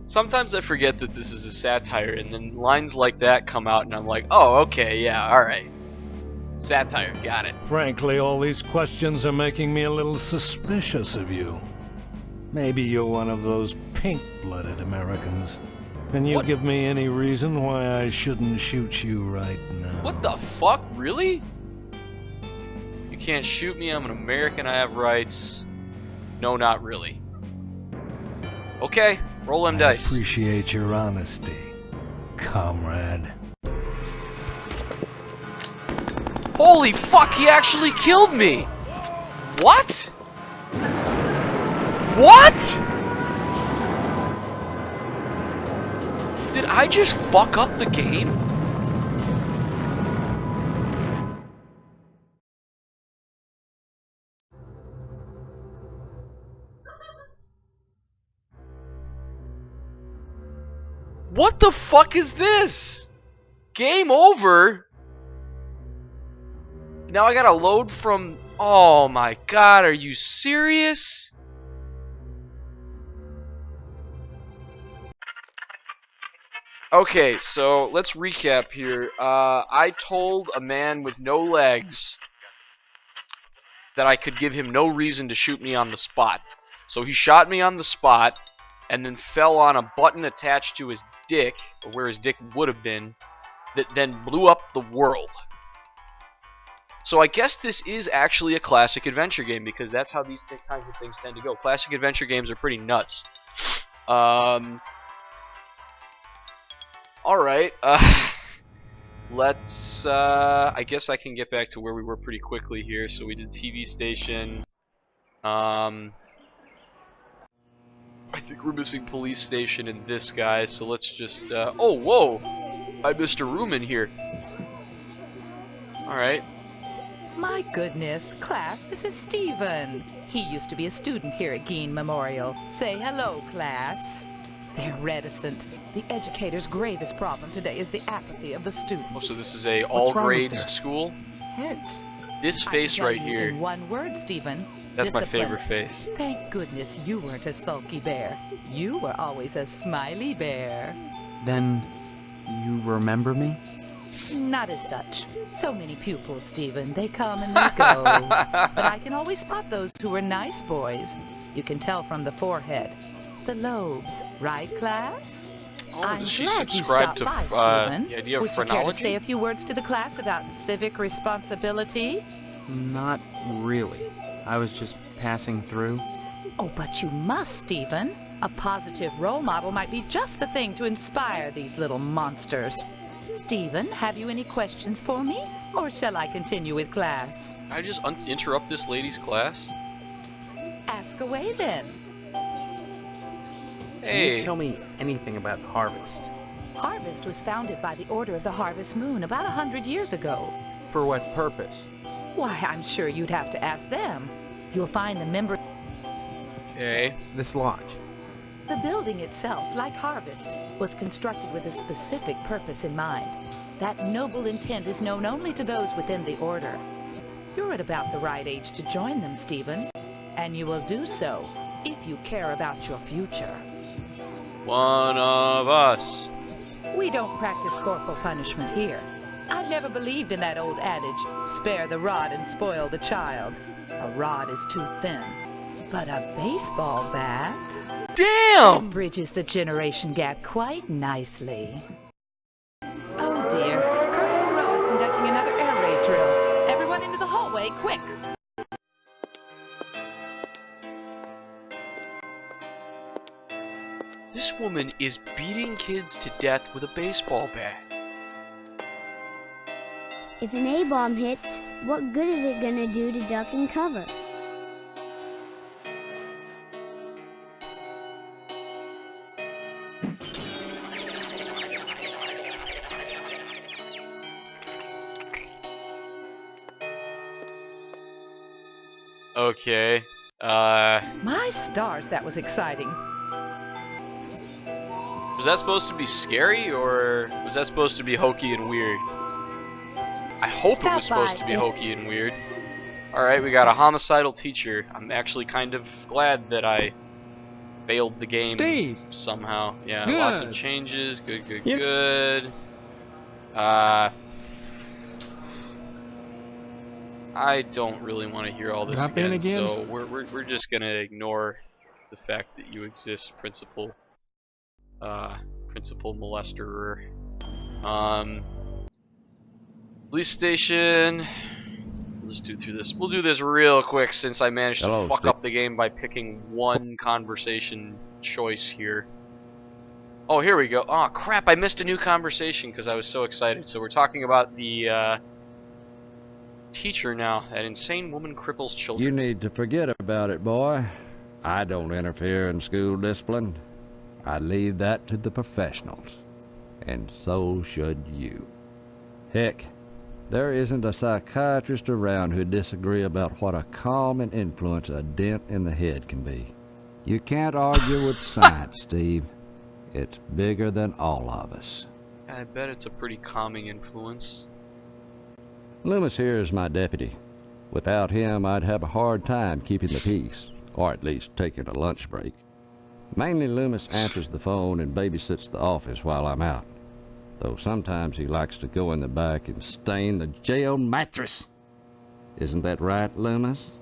[SPEAKER 1] Sometimes I forget that this is a satire, and then lines like that come out, and I'm like, oh, okay, yeah, alright. Satire, got it.
[SPEAKER 12] Frankly, all these questions are making me a little suspicious of you. Maybe you're one of those pink-blooded Americans. Can you give me any reason why I shouldn't shoot you right now?
[SPEAKER 1] What the fuck? Really? You can't shoot me, I'm an American, I have rights. No, not really. Okay, roll them dice.
[SPEAKER 12] Appreciate your honesty, comrade.
[SPEAKER 1] Holy fuck, he actually killed me! What? What? Did I just fuck up the game? What the fuck is this? Game over? Now I gotta load from... Oh my god, are you serious? Okay, so let's recap here. I told a man with no legs that I could give him no reason to shoot me on the spot. So he shot me on the spot, and then fell on a button attached to his dick, or where his dick would have been, that then blew up the world. So I guess this is actually a classic adventure game, because that's how these kinds of things tend to go. Classic adventure games are pretty nuts. Alright, let's, I guess I can get back to where we were pretty quickly here. So we did TV station. I think we're missing police station and this guy, so let's just, oh, whoa! I missed a room in here. Alright.
[SPEAKER 14] My goodness, class, this is Stephen. He used to be a student here at Gein Memorial. Say hello, class. They're reticent. The educator's gravest problem today is the apathy of the students.
[SPEAKER 1] Oh, so this is a all-grades school?
[SPEAKER 14] Heads.
[SPEAKER 1] This face right here.
[SPEAKER 14] In one word, Stephen.
[SPEAKER 1] That's
[SPEAKER 14] Discipline.
[SPEAKER 1] my favorite face.
[SPEAKER 14] Thank goodness you weren't a sulky bear. You were always a smiley bear.
[SPEAKER 3] Then you remember me?
[SPEAKER 14] Not as such. So many pupils, Stephen. They come and they go. But I can always spot those who are nice boys. You can tell from the forehead. The lobes, right, class?
[SPEAKER 1] Oh,
[SPEAKER 14] I'm
[SPEAKER 1] does she
[SPEAKER 14] glad you
[SPEAKER 1] subscribe
[SPEAKER 14] stopped
[SPEAKER 1] to
[SPEAKER 14] by, Stephen.
[SPEAKER 1] the idea of
[SPEAKER 14] Would you care to
[SPEAKER 1] phrenology?
[SPEAKER 14] say a few words to the class about civic responsibility?
[SPEAKER 3] Not really. I was just passing through.
[SPEAKER 14] Oh, but you must, Stephen. A positive role model might be just the thing to inspire these little monsters. Stephen, have you any questions for me? Or shall I continue with class?
[SPEAKER 1] Can I just interrupt this lady's class?
[SPEAKER 14] Ask away then.
[SPEAKER 3] Can you tell me anything about Harvest?
[SPEAKER 14] Harvest was founded by the Order of the Harvest Moon about 100 years ago.
[SPEAKER 3] For what purpose?
[SPEAKER 14] Why, I'm sure you'd have to ask them. You'll find the members...
[SPEAKER 1] Okay.
[SPEAKER 3] This lodge.
[SPEAKER 14] The building itself, like Harvest, was constructed with a specific purpose in mind. That noble intent is known only to those within the Order. You're at about the right age to join them, Stephen. And you will do so if you care about your future.
[SPEAKER 1] One of us.
[SPEAKER 14] We don't practice corporal punishment here. I've never believed in that old adage, spare the rod and spoil the child. A rod is too thin. But a baseball bat...
[SPEAKER 1] Damn!
[SPEAKER 14] That bridges the generation gap quite nicely. Oh dear. Colonel Monroe is conducting another air raid drill. Everyone into the hallway, quick!
[SPEAKER 1] This woman is beating kids to death with a baseball bat.
[SPEAKER 15] If an A-bomb hits, what good is it gonna do to duck and cover?
[SPEAKER 1] Okay.
[SPEAKER 14] My stars, that was exciting.
[SPEAKER 1] Was that supposed to be scary, or was that supposed to be hokey and weird? I hope it was supposed to be hokey and weird. Alright, we got a homicidal teacher. I'm actually kind of glad that I failed the game somehow. Yeah,
[SPEAKER 9] Good.
[SPEAKER 1] Lots of changes. Good, good,
[SPEAKER 9] Yep.
[SPEAKER 1] good. I don't really want to hear all this
[SPEAKER 9] Drop in
[SPEAKER 1] again,
[SPEAKER 9] again?
[SPEAKER 1] so we're just gonna ignore the fact that you exist, principal molesterer. Police station. Let's do through this. We'll do this real quick since I managed to fuck up the game by picking one conversation choice here. Oh, here we go. Oh crap! I missed a new conversation because I was so excited. So we're talking about the teacher now. That insane woman cripples children.
[SPEAKER 5] You need to forget about it, boy. I don't interfere in school discipline. I leave that to the professionals. And so should you. Heck, there isn't a psychiatrist around who'd disagree about what a calming influence a dent in the head can be. You can't argue with science, Steve. It's bigger than all of us.
[SPEAKER 1] I bet it's a pretty calming influence.
[SPEAKER 5] Loomis here is my deputy. Without him, I'd have a hard time keeping the peace, or at least taking a lunch break. Mainly Loomis answers the phone and babysits the office while I'm out. Though sometimes he likes to go in the back and stain the jail mattress. Isn't that right, Loomis?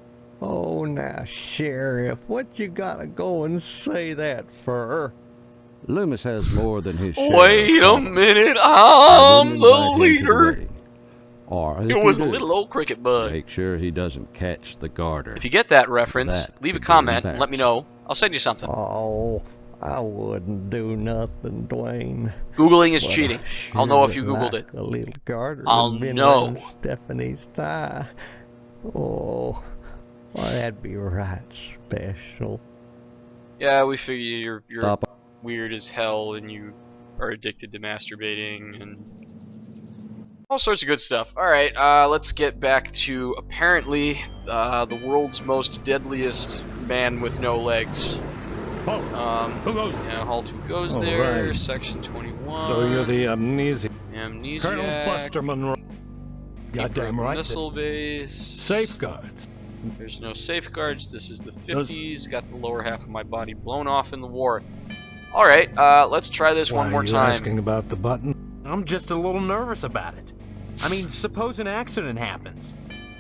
[SPEAKER 7] Oh, now, Sheriff, what you gotta go and say that for?
[SPEAKER 5] Loomis has more than his share.
[SPEAKER 1] Wait a minute, I'm the leader.
[SPEAKER 5] Or
[SPEAKER 1] It was a little old cricket bug.
[SPEAKER 5] make sure he doesn't catch the garter.
[SPEAKER 1] If you get that reference, leave a comment and let me know. I'll send you something.
[SPEAKER 7] Oh, I wouldn't do nothing, Dwayne.
[SPEAKER 1] Googling is
[SPEAKER 7] But
[SPEAKER 1] cheating.
[SPEAKER 7] I
[SPEAKER 1] I'll know if
[SPEAKER 7] sure
[SPEAKER 1] you Googled
[SPEAKER 7] like
[SPEAKER 1] it.
[SPEAKER 7] A little garter
[SPEAKER 1] I'll
[SPEAKER 7] had been
[SPEAKER 1] know.
[SPEAKER 7] around Stephanie's thigh. Oh, well, that'd be right special.
[SPEAKER 1] Yeah, we figure you're
[SPEAKER 5] Stop.
[SPEAKER 1] weird as hell and you are addicted to masturbating and all sorts of good stuff. Alright, let's get back to apparently the world's most deadliest man with no legs.
[SPEAKER 12] Who goes?
[SPEAKER 1] Yeah, Halt who goes
[SPEAKER 12] All
[SPEAKER 1] there,
[SPEAKER 12] right.
[SPEAKER 1] Section 21.
[SPEAKER 12] So you're the amnesia.
[SPEAKER 1] Amnesiac.
[SPEAKER 12] Colonel Buster Monroe. Goddamn right.
[SPEAKER 1] Missile base.
[SPEAKER 12] Safeguards.
[SPEAKER 1] There's no safeguards. This is the 50s. Got the lower half of my body blown off in the war. Alright, let's try this one more
[SPEAKER 12] Why,
[SPEAKER 1] time.
[SPEAKER 12] you asking about the button?
[SPEAKER 10] I'm just a little nervous about it. I mean, suppose an accident happens.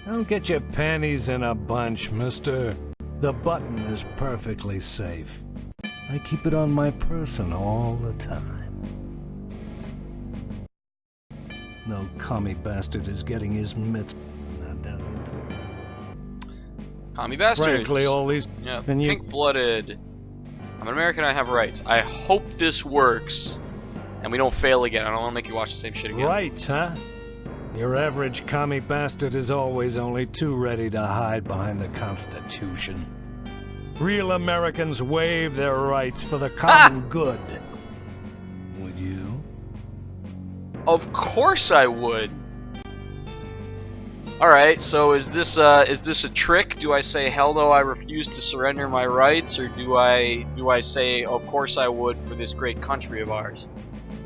[SPEAKER 12] Don't get your panties in a bunch, mister. The button is perfectly safe. I keep it on my person all the time. No commie bastard is getting his mitts. That doesn't.
[SPEAKER 1] Commie bastards.
[SPEAKER 12] Frankly, all these.
[SPEAKER 1] Yeah,
[SPEAKER 12] And you-
[SPEAKER 1] pink-blooded. I'm an American, I have rights. I hope this works, and we don't fail again. I don't want to make you watch the same shit again.
[SPEAKER 12] Right, huh? Your average commie bastard is always only too ready to hide behind the Constitution. Real Americans waive their rights for the common good. Would you?
[SPEAKER 1] Of course I would. Alright, so is this a trick? Do I say, hell no, I refuse to surrender my rights? Or do I say, of course I would for this great country of ours?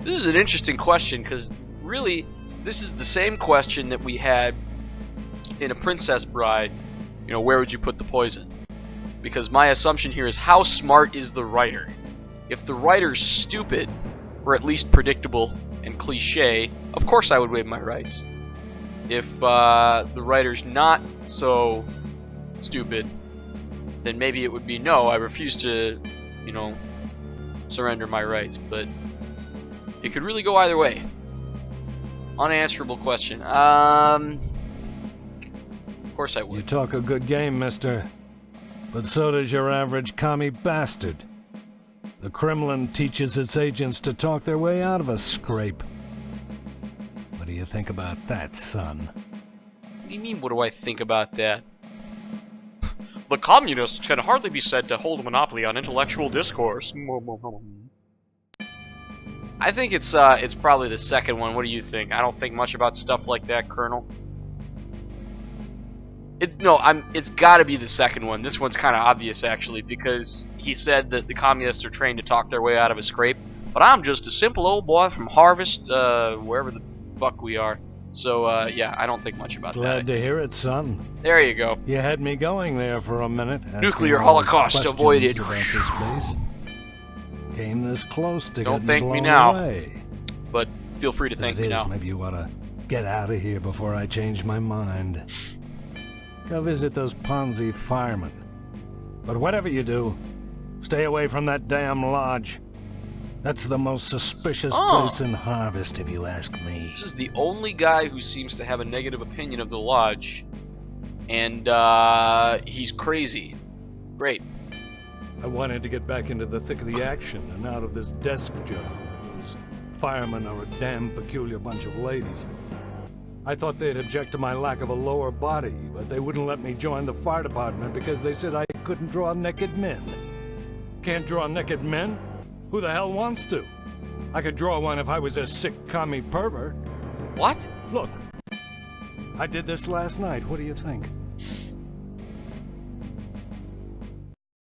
[SPEAKER 1] This is an interesting question, because really, this is the same question that we had in A Princess Bride. You know, where would you put the poison? Because my assumption here is, how smart is the writer? If the writer's stupid, or at least predictable and cliche, of course I would waive my rights. If the writer's not so stupid, then maybe it would be, no, I refuse to, you know, surrender my rights. But it could really go either way. Unanswerable question. Of course I would.
[SPEAKER 12] You talk a good game, mister. But so does your average commie bastard. The Kremlin teaches its agents to talk their way out of a scrape. What do you think about that, son?
[SPEAKER 1] What do you mean, what do I think about that? The communists can hardly be said to hold a monopoly on intellectual discourse. I think it's probably the second one. What do you think? I don't think much about stuff like that, Colonel. It's got to be the second one. This one's kind of obvious, actually, because he said that the communists are trained to talk their way out of a scrape. But I'm just a simple old boy from Harvest, wherever the fuck we are. So, yeah, I don't think much about that.
[SPEAKER 12] Glad to hear it, son.
[SPEAKER 1] There you go.
[SPEAKER 12] You had me going there for a minute.
[SPEAKER 1] Nuclear holocaust avoided.
[SPEAKER 12] About this base. Came this close to
[SPEAKER 1] Don't
[SPEAKER 12] getting
[SPEAKER 1] thank me
[SPEAKER 12] blown
[SPEAKER 1] now.
[SPEAKER 12] Away.
[SPEAKER 1] But feel free to
[SPEAKER 12] As
[SPEAKER 1] thank
[SPEAKER 12] it
[SPEAKER 1] me
[SPEAKER 12] is,
[SPEAKER 1] now.
[SPEAKER 12] Maybe you ought to get out of here before I change my mind. Go visit those Ponzi firemen. But whatever you do, stay away from that damn lodge. That's the most suspicious place in Harvest, if you ask me.
[SPEAKER 1] This is the only guy who seems to have a negative opinion of the lodge. And, he's crazy. Great.
[SPEAKER 12] I wanted to get back into the thick of the action and out of this desk job. Those firemen are a damn peculiar bunch of ladies. I thought they'd object to my lack of a lower body, but they wouldn't let me join the fire department because they said I couldn't draw naked men. Can't draw naked men? Who the hell wants to? I could draw one if I was a sick commie pervert.
[SPEAKER 1] What?
[SPEAKER 12] Look, I did this last night. What do you think?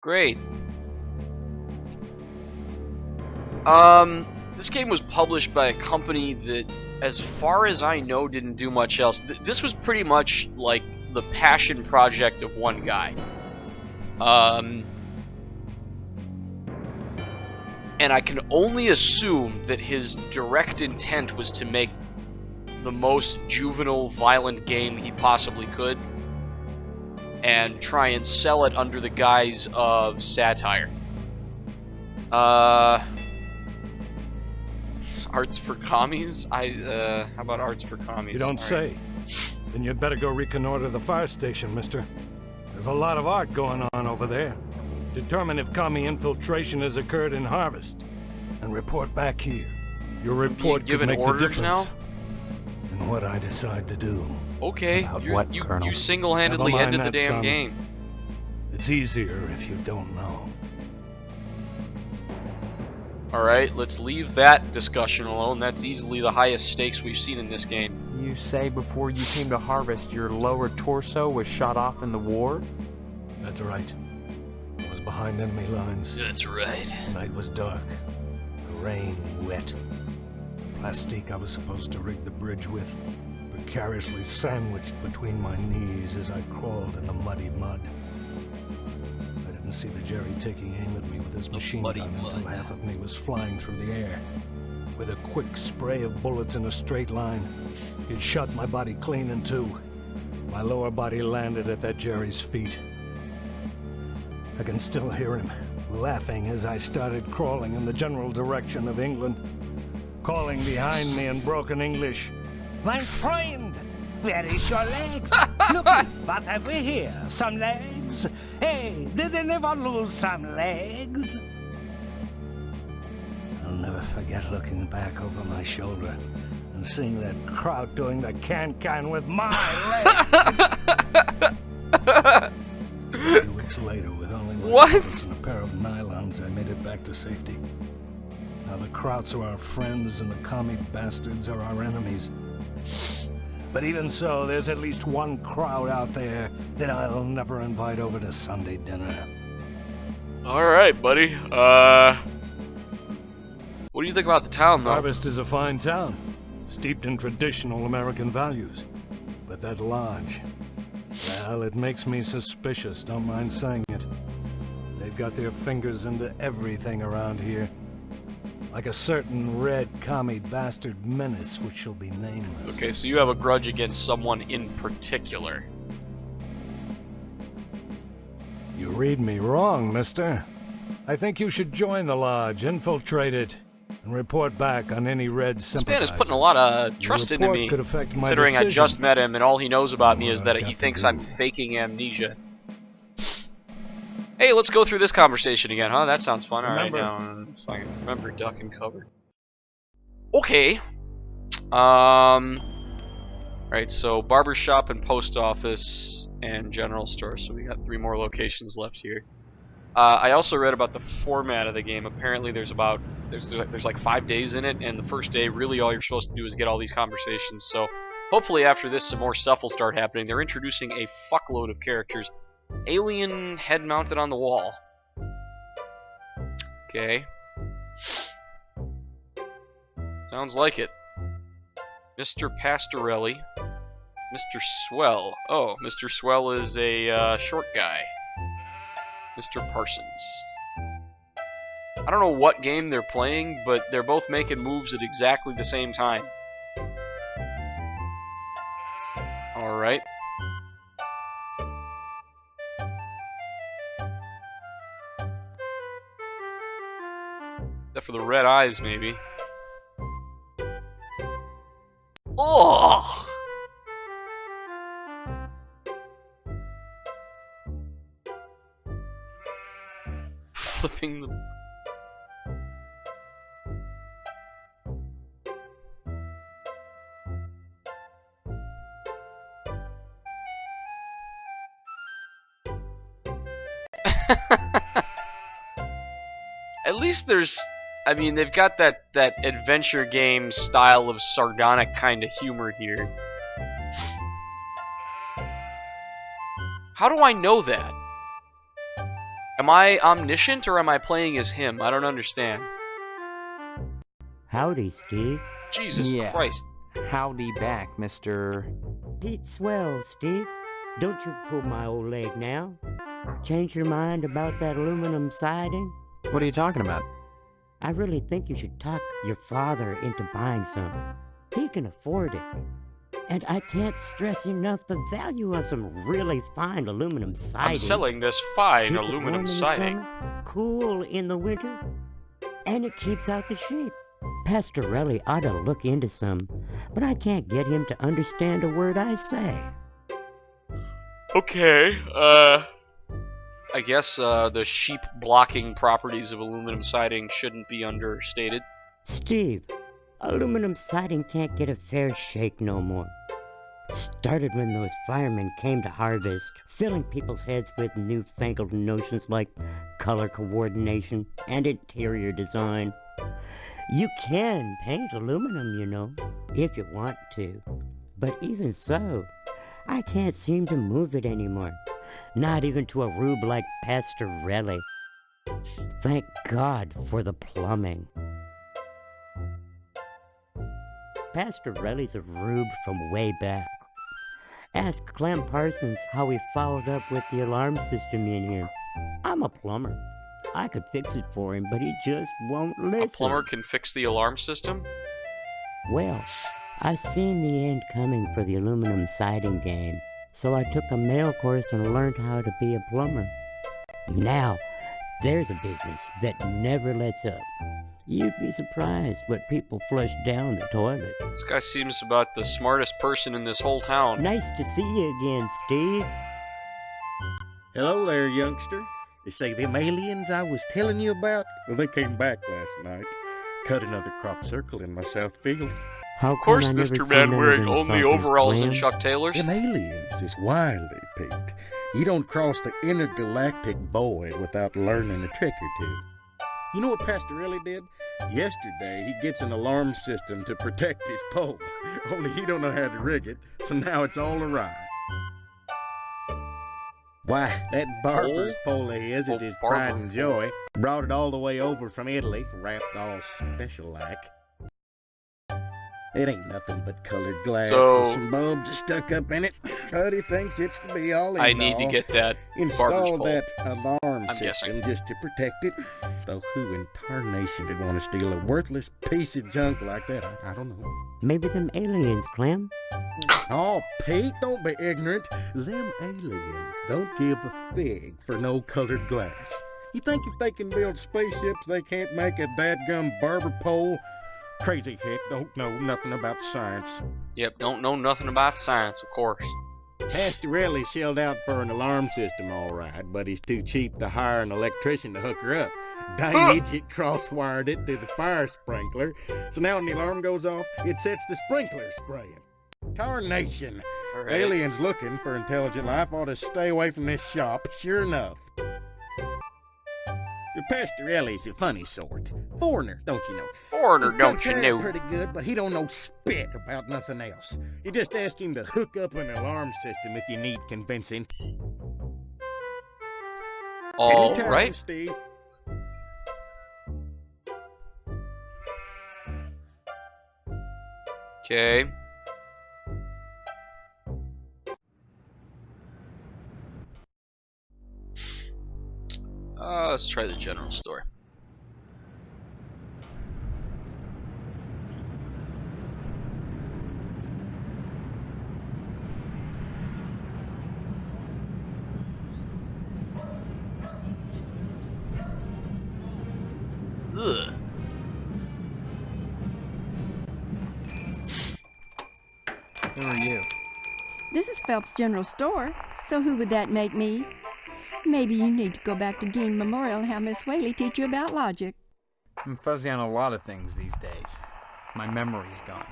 [SPEAKER 1] Great. This game was published by a company that, as far as I know, didn't do much else. This was pretty much like the passion project of one guy. And I can only assume that his direct intent was to make the most juvenile, violent game he possibly could, and try and sell it under the guise of satire. Arts for commies? How about arts for commies?
[SPEAKER 12] You don't say. Then you'd better go reconnoiter the fire station, mister. There's a lot of art going on over there. Determine if commie infiltration has occurred in Harvest, and report back here. Your report could make the difference in what I decide to do.
[SPEAKER 1] Okay, you single-handedly ended the damn game.
[SPEAKER 12] It's easier if you don't know.
[SPEAKER 1] Alright, let's leave that discussion alone. That's easily the highest stakes we've seen in this game.
[SPEAKER 13] You say before you came to Harvest, your lower torso was shot off in the war?
[SPEAKER 12] That's right. I was behind enemy lines.
[SPEAKER 1] That's right.
[SPEAKER 12] The night was dark. The rain wet. Plastique I was supposed to rig the bridge with, precariously sandwiched between my knees as I crawled in the muddy mud. I didn't see the Jerry taking aim at me with his machine gun until half of me was flying through the air. With a quick spray of bullets in a straight line, he'd shot my body clean in two. My lower body landed at that Jerry's feet. I can still hear him, laughing as I started crawling in the general direction of England, calling behind me in broken English,
[SPEAKER 16] "My friend, where is your legs? Look, what have we here? Some legs? Hey, did anyone lose some legs?"
[SPEAKER 12] I'll never forget looking back over my shoulder and seeing that crowd doing the can-can with my legs. A few weeks later, with only my clothes and a pair of nylons, I made it back to safety. Now the Krauts are our friends and the commie bastards are our enemies. But even so, there's at least one crowd out there that I'll never invite over to Sunday dinner.
[SPEAKER 1] Alright, buddy. What do you think about the town, though?
[SPEAKER 12] Harvest is a fine town, steeped in traditional American values. But that lodge, well, it makes me suspicious, don't mind saying it. They've got their fingers into everything around here. Like a certain red commie bastard menace which shall be nameless.
[SPEAKER 1] Okay, so you have a grudge against someone in particular.
[SPEAKER 12] You read me wrong, mister. I think you should join the lodge, infiltrate it, and report back on any red sympathizers.
[SPEAKER 1] This man is putting a lot of trust into me, considering I just met him and all he knows about me is that he thinks I'm faking amnesia. Hey, let's go through this conversation again, huh? That sounds fun. Alright, now, so I can remember, duck, and cover. Okay. Alright, so barbershop and post office and general store. So we got 3 more locations left here. I also read about the format of the game. Apparently there's like 5 days in it, and the first day, really all you're supposed to do is get all these conversations. So hopefully after this some more stuff will start happening. They're introducing a fuckload of characters. Alien head mounted on the wall. Okay. Sounds like it. Mr. Pastorelli. Mr. Swell. Oh, Mr. Swell is a short guy. Mr. Parsons. I don't know what game they're playing, but they're both making moves at exactly the same time. Alright. Except for the red eyes, maybe. Oh! Flipping the... At least there's... I mean, they've got that adventure game style of sardonic kind of humor here. How do I know that? Am I omniscient or am I playing as him? I don't understand.
[SPEAKER 17] Howdy, Steve.
[SPEAKER 1] Jesus Christ.
[SPEAKER 13] Howdy back, Mr.
[SPEAKER 17] It's swell, Steve. Don't you pull my old leg now. Change your mind about that aluminum siding?
[SPEAKER 13] What are you talking about?
[SPEAKER 17] I really think you should talk your father into buying some. He can afford it. And I can't stress enough the value of some really fine aluminum siding.
[SPEAKER 1] I'm selling this fine
[SPEAKER 17] Keeps
[SPEAKER 1] aluminum
[SPEAKER 17] it warm in
[SPEAKER 1] siding.
[SPEAKER 17] The summer, cool in the winter, and it keeps out the sheep. Pastorelli ought to look into some, but I can't get him to understand a word I say.
[SPEAKER 1] Okay, I guess the sheep blocking properties of aluminum siding shouldn't be understated.
[SPEAKER 17] Steve, aluminum siding can't get a fair shake no more. Started when those firemen came to Harvest, filling people's heads with newfangled notions like color coordination and interior design. You can paint aluminum, you know, if you want to. But even so, I can't seem to move it anymore. Not even to a rube like Pastorelli. Thank God for the plumbing. Pastorelli's a rube from way back. Ask Clem Parsons how he followed up with the alarm system in here. I'm a plumber. I could fix it for him, but he just won't listen.
[SPEAKER 1] A plumber can fix the alarm system?
[SPEAKER 17] Well, I seen the end coming for the aluminum siding game, so I took a mail course and learned how to be a plumber. Now, there's a business that never lets up. You'd be surprised what people flush down the toilet.
[SPEAKER 1] This guy seems about the smartest person in this whole town.
[SPEAKER 17] Nice to see you again, Steve.
[SPEAKER 18] Hello there, youngster. You say them aliens I was telling you about? Well, they came back last night. Cut another crop circle in my south field.
[SPEAKER 1] Of course, Mr. Man wearing only overalls and Chuck Taylors.
[SPEAKER 18] Them aliens is wily, Pete. You don't cross the intergalactic void without learning a trick or two. You know what Pastorelli did? Yesterday, he gets an alarm system to protect his pole. Only he don't know how to rig it, so now it's all awry. Why, that barber pole is his pride and joy. Brought it all the way over from Italy, wrapped all special-like. It ain't nothing but colored glass with some bulbs stuck up in it. But he thinks it's to be all in
[SPEAKER 1] I need to get that
[SPEAKER 18] Install
[SPEAKER 1] barber's
[SPEAKER 18] that alarm
[SPEAKER 1] I'm
[SPEAKER 18] system
[SPEAKER 1] guessing.
[SPEAKER 18] just to protect it. Though who in tarnation would want to steal a worthless piece of junk like that? I don't know.
[SPEAKER 17] Maybe them aliens, Clem.
[SPEAKER 18] Oh, Pete, don't be ignorant. Them aliens don't give a fig for no colored glass. You think if they can build spaceships, they can't make a dadgum barber pole? Crazy hick don't know nothing about science.
[SPEAKER 1] Yep, don't know nothing about science, of course.
[SPEAKER 18] Pastorelli shelled out for an alarm system, all right, but he's too cheap to hire an electrician to hook her up. Dang idiot cross-wired it to the fire sprinkler, so now when the alarm goes off, it sets the sprinkler spraying. Tarnation!
[SPEAKER 1] Right.
[SPEAKER 18] Aliens looking for intelligent life ought to stay away from this shop, sure enough. Pastorelli's a funny sort. Foreigner, don't you know?
[SPEAKER 1] Foreigner, don't you know?
[SPEAKER 18] Pretty good, but he don't know spit about nothing else. You just ask him to hook up an alarm system if you need convincing.
[SPEAKER 1] All
[SPEAKER 18] Anytime,
[SPEAKER 1] right.
[SPEAKER 18] Steve.
[SPEAKER 1] Okay. Let's try the general store. Ugh.
[SPEAKER 19] Who are you?
[SPEAKER 20] This is Phelps General Store, so who would that make me? Maybe you need to go back to Gein Memorial and have Miss Whaley teach you about logic.
[SPEAKER 19] I'm fuzzy on a lot of things these days. My memory's gone.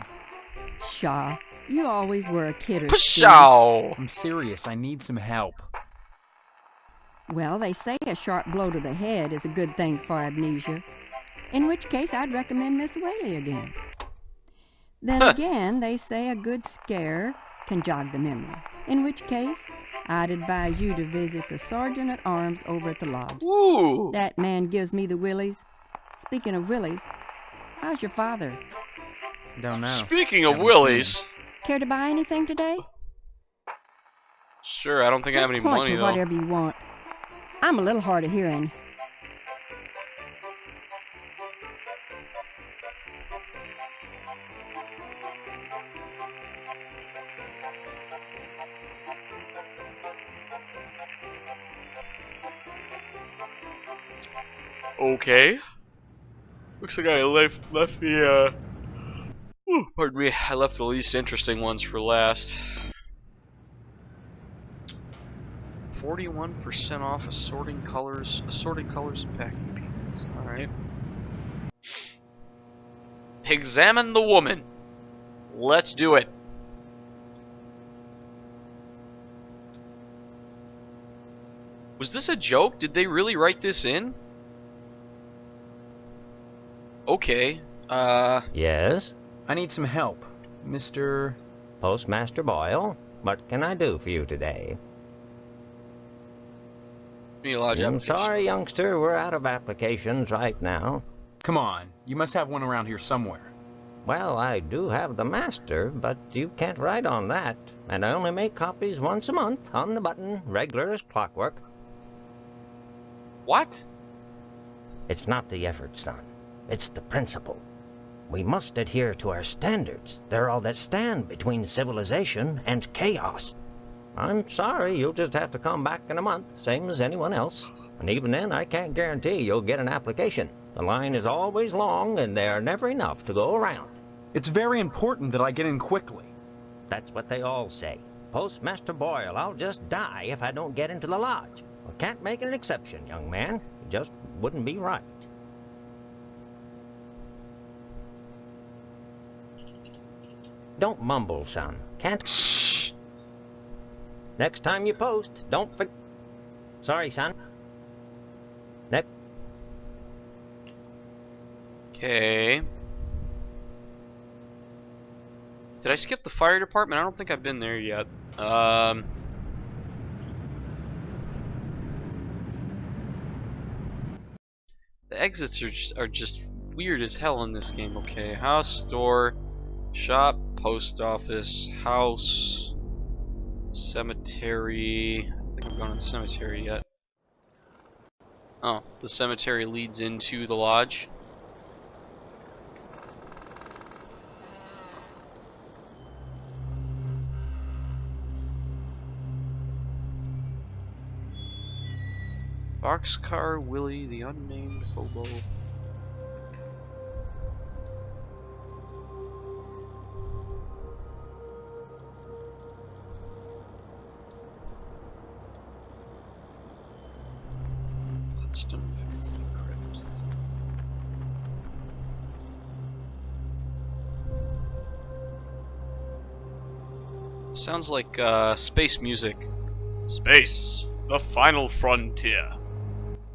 [SPEAKER 20] Pshaw, you always were a kidder.
[SPEAKER 1] Pshaw!
[SPEAKER 19] I'm serious, I need some help.
[SPEAKER 20] Well, they say a sharp blow to the head is a good thing for amnesia. In which case, I'd recommend Miss Whaley again. Then again, they say a good scare can jog the memory. In which case, I'd advise you to visit the Sergeant at Arms over at the lodge.
[SPEAKER 1] Ooh.
[SPEAKER 20] That man gives me the willies. Speaking of willies, how's your father?
[SPEAKER 19] Don't know.
[SPEAKER 1] Speaking of willies.
[SPEAKER 20] Care to buy anything today?
[SPEAKER 1] Sure, I don't think I have any
[SPEAKER 20] Just point
[SPEAKER 1] money
[SPEAKER 20] to
[SPEAKER 1] though.
[SPEAKER 20] whatever you want. I'm a little hard of hearing.
[SPEAKER 1] Okay. Looks like I left pardon me, I left the least interesting ones for last. 41% off assorting colors and packing peanuts. Alright. Examine the woman. Let's do it. Was this a joke? Did they really write this in? Okay.
[SPEAKER 10] Yes?
[SPEAKER 19] I need some help. Mr.
[SPEAKER 10] Postmaster Boyle, what can I do for you today? I'm sorry, youngster, we're out of applications right now.
[SPEAKER 19] Come on, you must have one around here somewhere.
[SPEAKER 10] Well, I do have the master, but you can't write on that. And I only make copies once a month, on the button, regular as clockwork.
[SPEAKER 1] What?
[SPEAKER 10] It's not the effort, son. It's the principle. We must adhere to our standards. They're all that stand between civilization and chaos. I'm sorry, you'll just have to come back in a month, same as anyone else. And even then, I can't guarantee you'll get an application. The line is always long, and there are never enough to go around.
[SPEAKER 19] It's very important that I get in quickly.
[SPEAKER 10] That's what they all say. Postmaster Boyle, I'll just die if I don't get into the lodge. I can't make an exception, young man. It just wouldn't be right. Don't mumble, son. Can't... Shh. Next time you post, don't forget... Sorry, son. Next...
[SPEAKER 1] Okay. Did I skip the fire department? I don't think I've been there yet. The exits are just weird as hell in this game. Okay, house, store, shop, post office, house, cemetery. I don't think I've gone to the cemetery yet. Oh, the cemetery leads into the lodge. Boxcar Willie, the unnamed hobo. Sounds like space music. Space, the final frontier.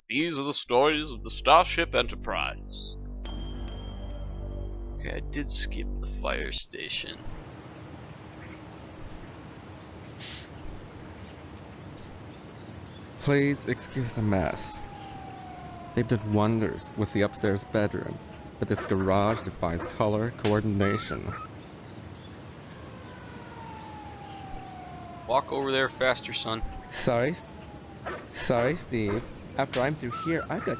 [SPEAKER 1] These are the stories of the Starship Enterprise. Okay, I did skip the fire station.
[SPEAKER 21] Please excuse the mess. They've done wonders with the upstairs bedroom, but this garage defies color coordination.
[SPEAKER 1] Walk over there faster, son.
[SPEAKER 21] Sorry, Steve. After I'm through here, I've got...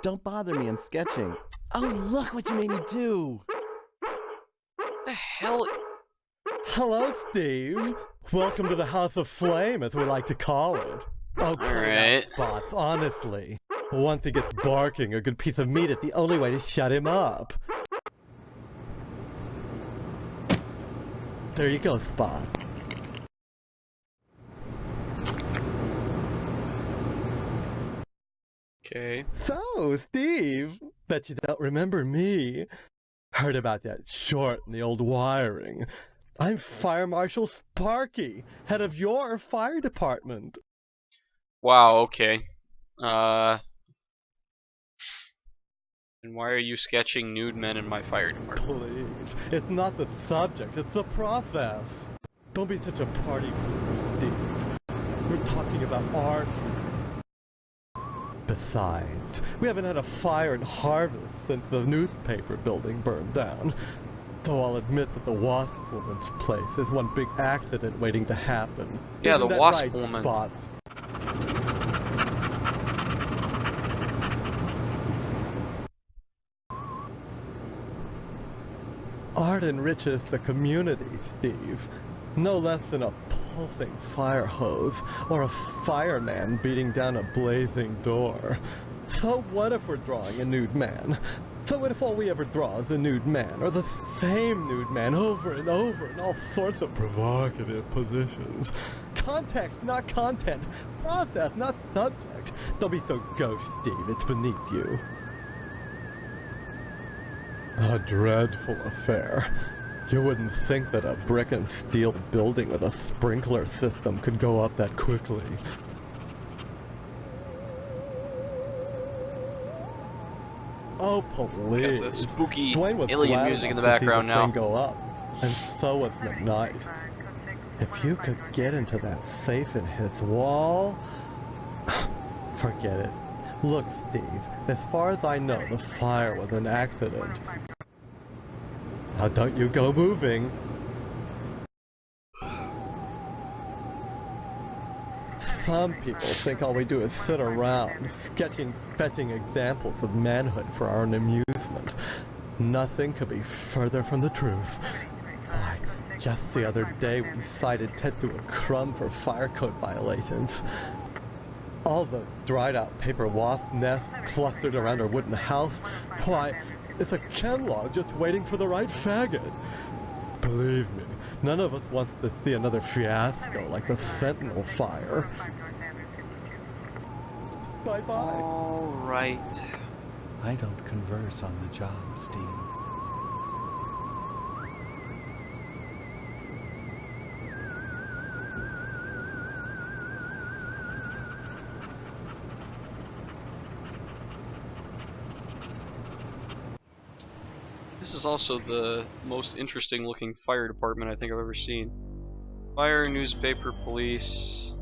[SPEAKER 22] Don't bother me, I'm sketching. Oh, look what you made me do!
[SPEAKER 1] What the hell?
[SPEAKER 23] Hello, Steve. Welcome to the House of Flame, as we like to call it. Oh,
[SPEAKER 1] Alright.
[SPEAKER 23] Spots, honestly. Once he gets barking, a good piece of meat is the only way to shut him up. There you go, Spot.
[SPEAKER 1] Okay.
[SPEAKER 23] So, Steve, bet you don't remember me. Heard about that short in the old wiring. I'm Fire Marshal Sparky, head of your fire department.
[SPEAKER 1] Wow, okay. And why are you sketching nude men in my fire department?
[SPEAKER 23] Please, it's not the subject, it's the process. Don't be such a party pooper, Steve. We're talking about art. Besides, we haven't had a fire in Harvest since the newspaper building burned down. Though I'll admit that the Wasp Woman's place is one big accident waiting to happen.
[SPEAKER 1] Yeah,
[SPEAKER 23] Isn't
[SPEAKER 1] the
[SPEAKER 23] that
[SPEAKER 1] Wasp
[SPEAKER 23] right,
[SPEAKER 1] Woman.
[SPEAKER 23] Spots? Art enriches the community, Steve. No less than a pulsing fire hose or a fireman beating down a blazing door. So what if we're drawing a nude man? So what if all we ever draw is a nude man, or the same nude man over and over in all sorts of provocative positions? Context, not content. Process, not subject. Don't be so gauche, Steve. It's beneath you. A dreadful affair. You wouldn't think that a brick and steel building with a sprinkler system could go up that quickly. Oh, please.
[SPEAKER 1] Got the spooky
[SPEAKER 23] Dwayne was
[SPEAKER 1] alien
[SPEAKER 23] glad
[SPEAKER 1] music in the
[SPEAKER 23] enough to see
[SPEAKER 1] background now.
[SPEAKER 23] thing go up, and so was McKnight. If you could get into that safe in his wall... Forget it. Look, Steve, as far as I know, the fire was an accident. Now don't you go moving. Some people think all we do is sit around, fetching examples of manhood for our own amusement. Nothing could be further from the truth. Why, just the other day we cited Tetsuo Crumb for fire code violations. All the dried out paper wasp nests clustered around our wooden house. Why, it's a chemlog just waiting for the right faggot. Believe me, none of us wants to see another fiasco like the Sentinel fire. Bye-bye.
[SPEAKER 1] All right.
[SPEAKER 4] I don't converse on the job, Steve.
[SPEAKER 1] This is also the most interesting looking fire department I think I've ever seen. Fire, newspaper, police,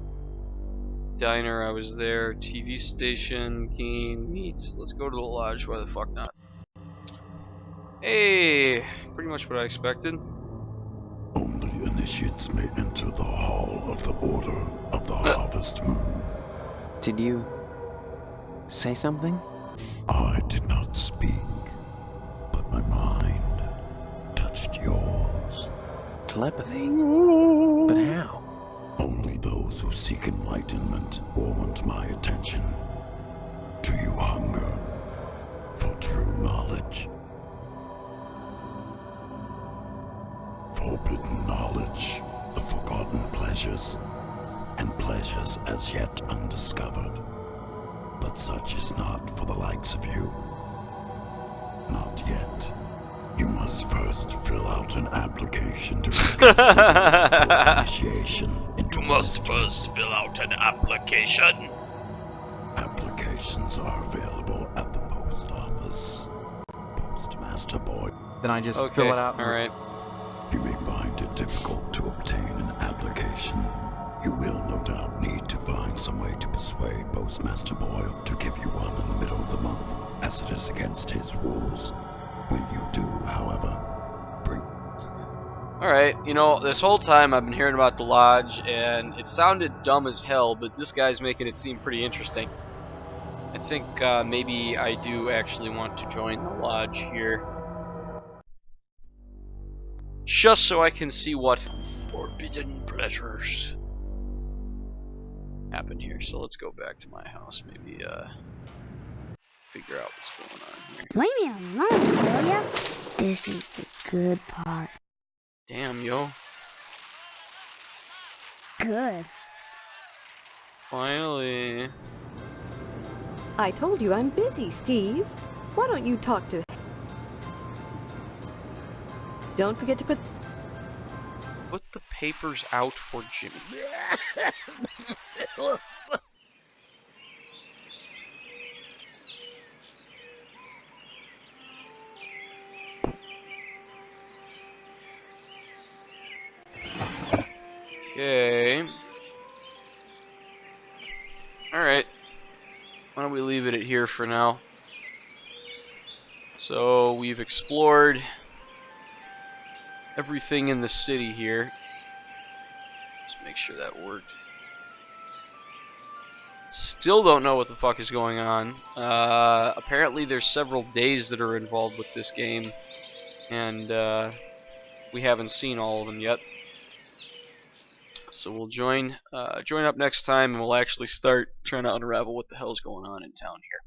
[SPEAKER 1] diner, I was there, TV station, gain, meat. Let's go to the lodge, why the fuck not? Hey, pretty much what I expected.
[SPEAKER 2] Only initiates may enter the hall of the Order of the Harvest Moon.
[SPEAKER 13] Did you say something?
[SPEAKER 2] I did not speak, but my mind touched yours.
[SPEAKER 13] Telepathy? But how?
[SPEAKER 2] Only those who seek enlightenment want my attention. Do you hunger for true knowledge? Forbidden knowledge of forgotten pleasures, and pleasures as yet undiscovered. But such is not for the likes of you. Not yet. You must first fill out an application to be considered for initiation into
[SPEAKER 1] You must first fill out an application.
[SPEAKER 2] Applications are available at the post office. Postmaster boy.
[SPEAKER 13] Then I just fill it out.
[SPEAKER 1] Alright.
[SPEAKER 2] You may find it difficult to obtain an application. You will no doubt need to find some way to persuade Postmaster Boyle to give you one in the middle of the month, as it is against his rules. When you do, however, bring...
[SPEAKER 1] Alright, you know, this whole time I've been hearing about the lodge, and it sounded dumb as hell, but this guy's making it seem pretty interesting. I think maybe I do actually want to join the lodge here. Just so I can see what forbidden pleasures happen here. So let's go back to my house, maybe figure out what's going on here.
[SPEAKER 15] Leave me alone, will ya? This is the good part.
[SPEAKER 1] Damn, yo.
[SPEAKER 15] Good.
[SPEAKER 1] Finally.
[SPEAKER 6] I told you I'm busy, Steve. Why don't you talk to... Don't forget to put
[SPEAKER 1] the papers out for Jimmy. Okay. Alright. Why don't we leave it at here for now? So we've explored everything in the city here. Just make sure that worked. Still don't know what the fuck is going on. Apparently there's several days that are involved with this game. And we haven't seen all of them yet. So we'll join up next time, and we'll actually start trying to unravel what the hell's going on in town here.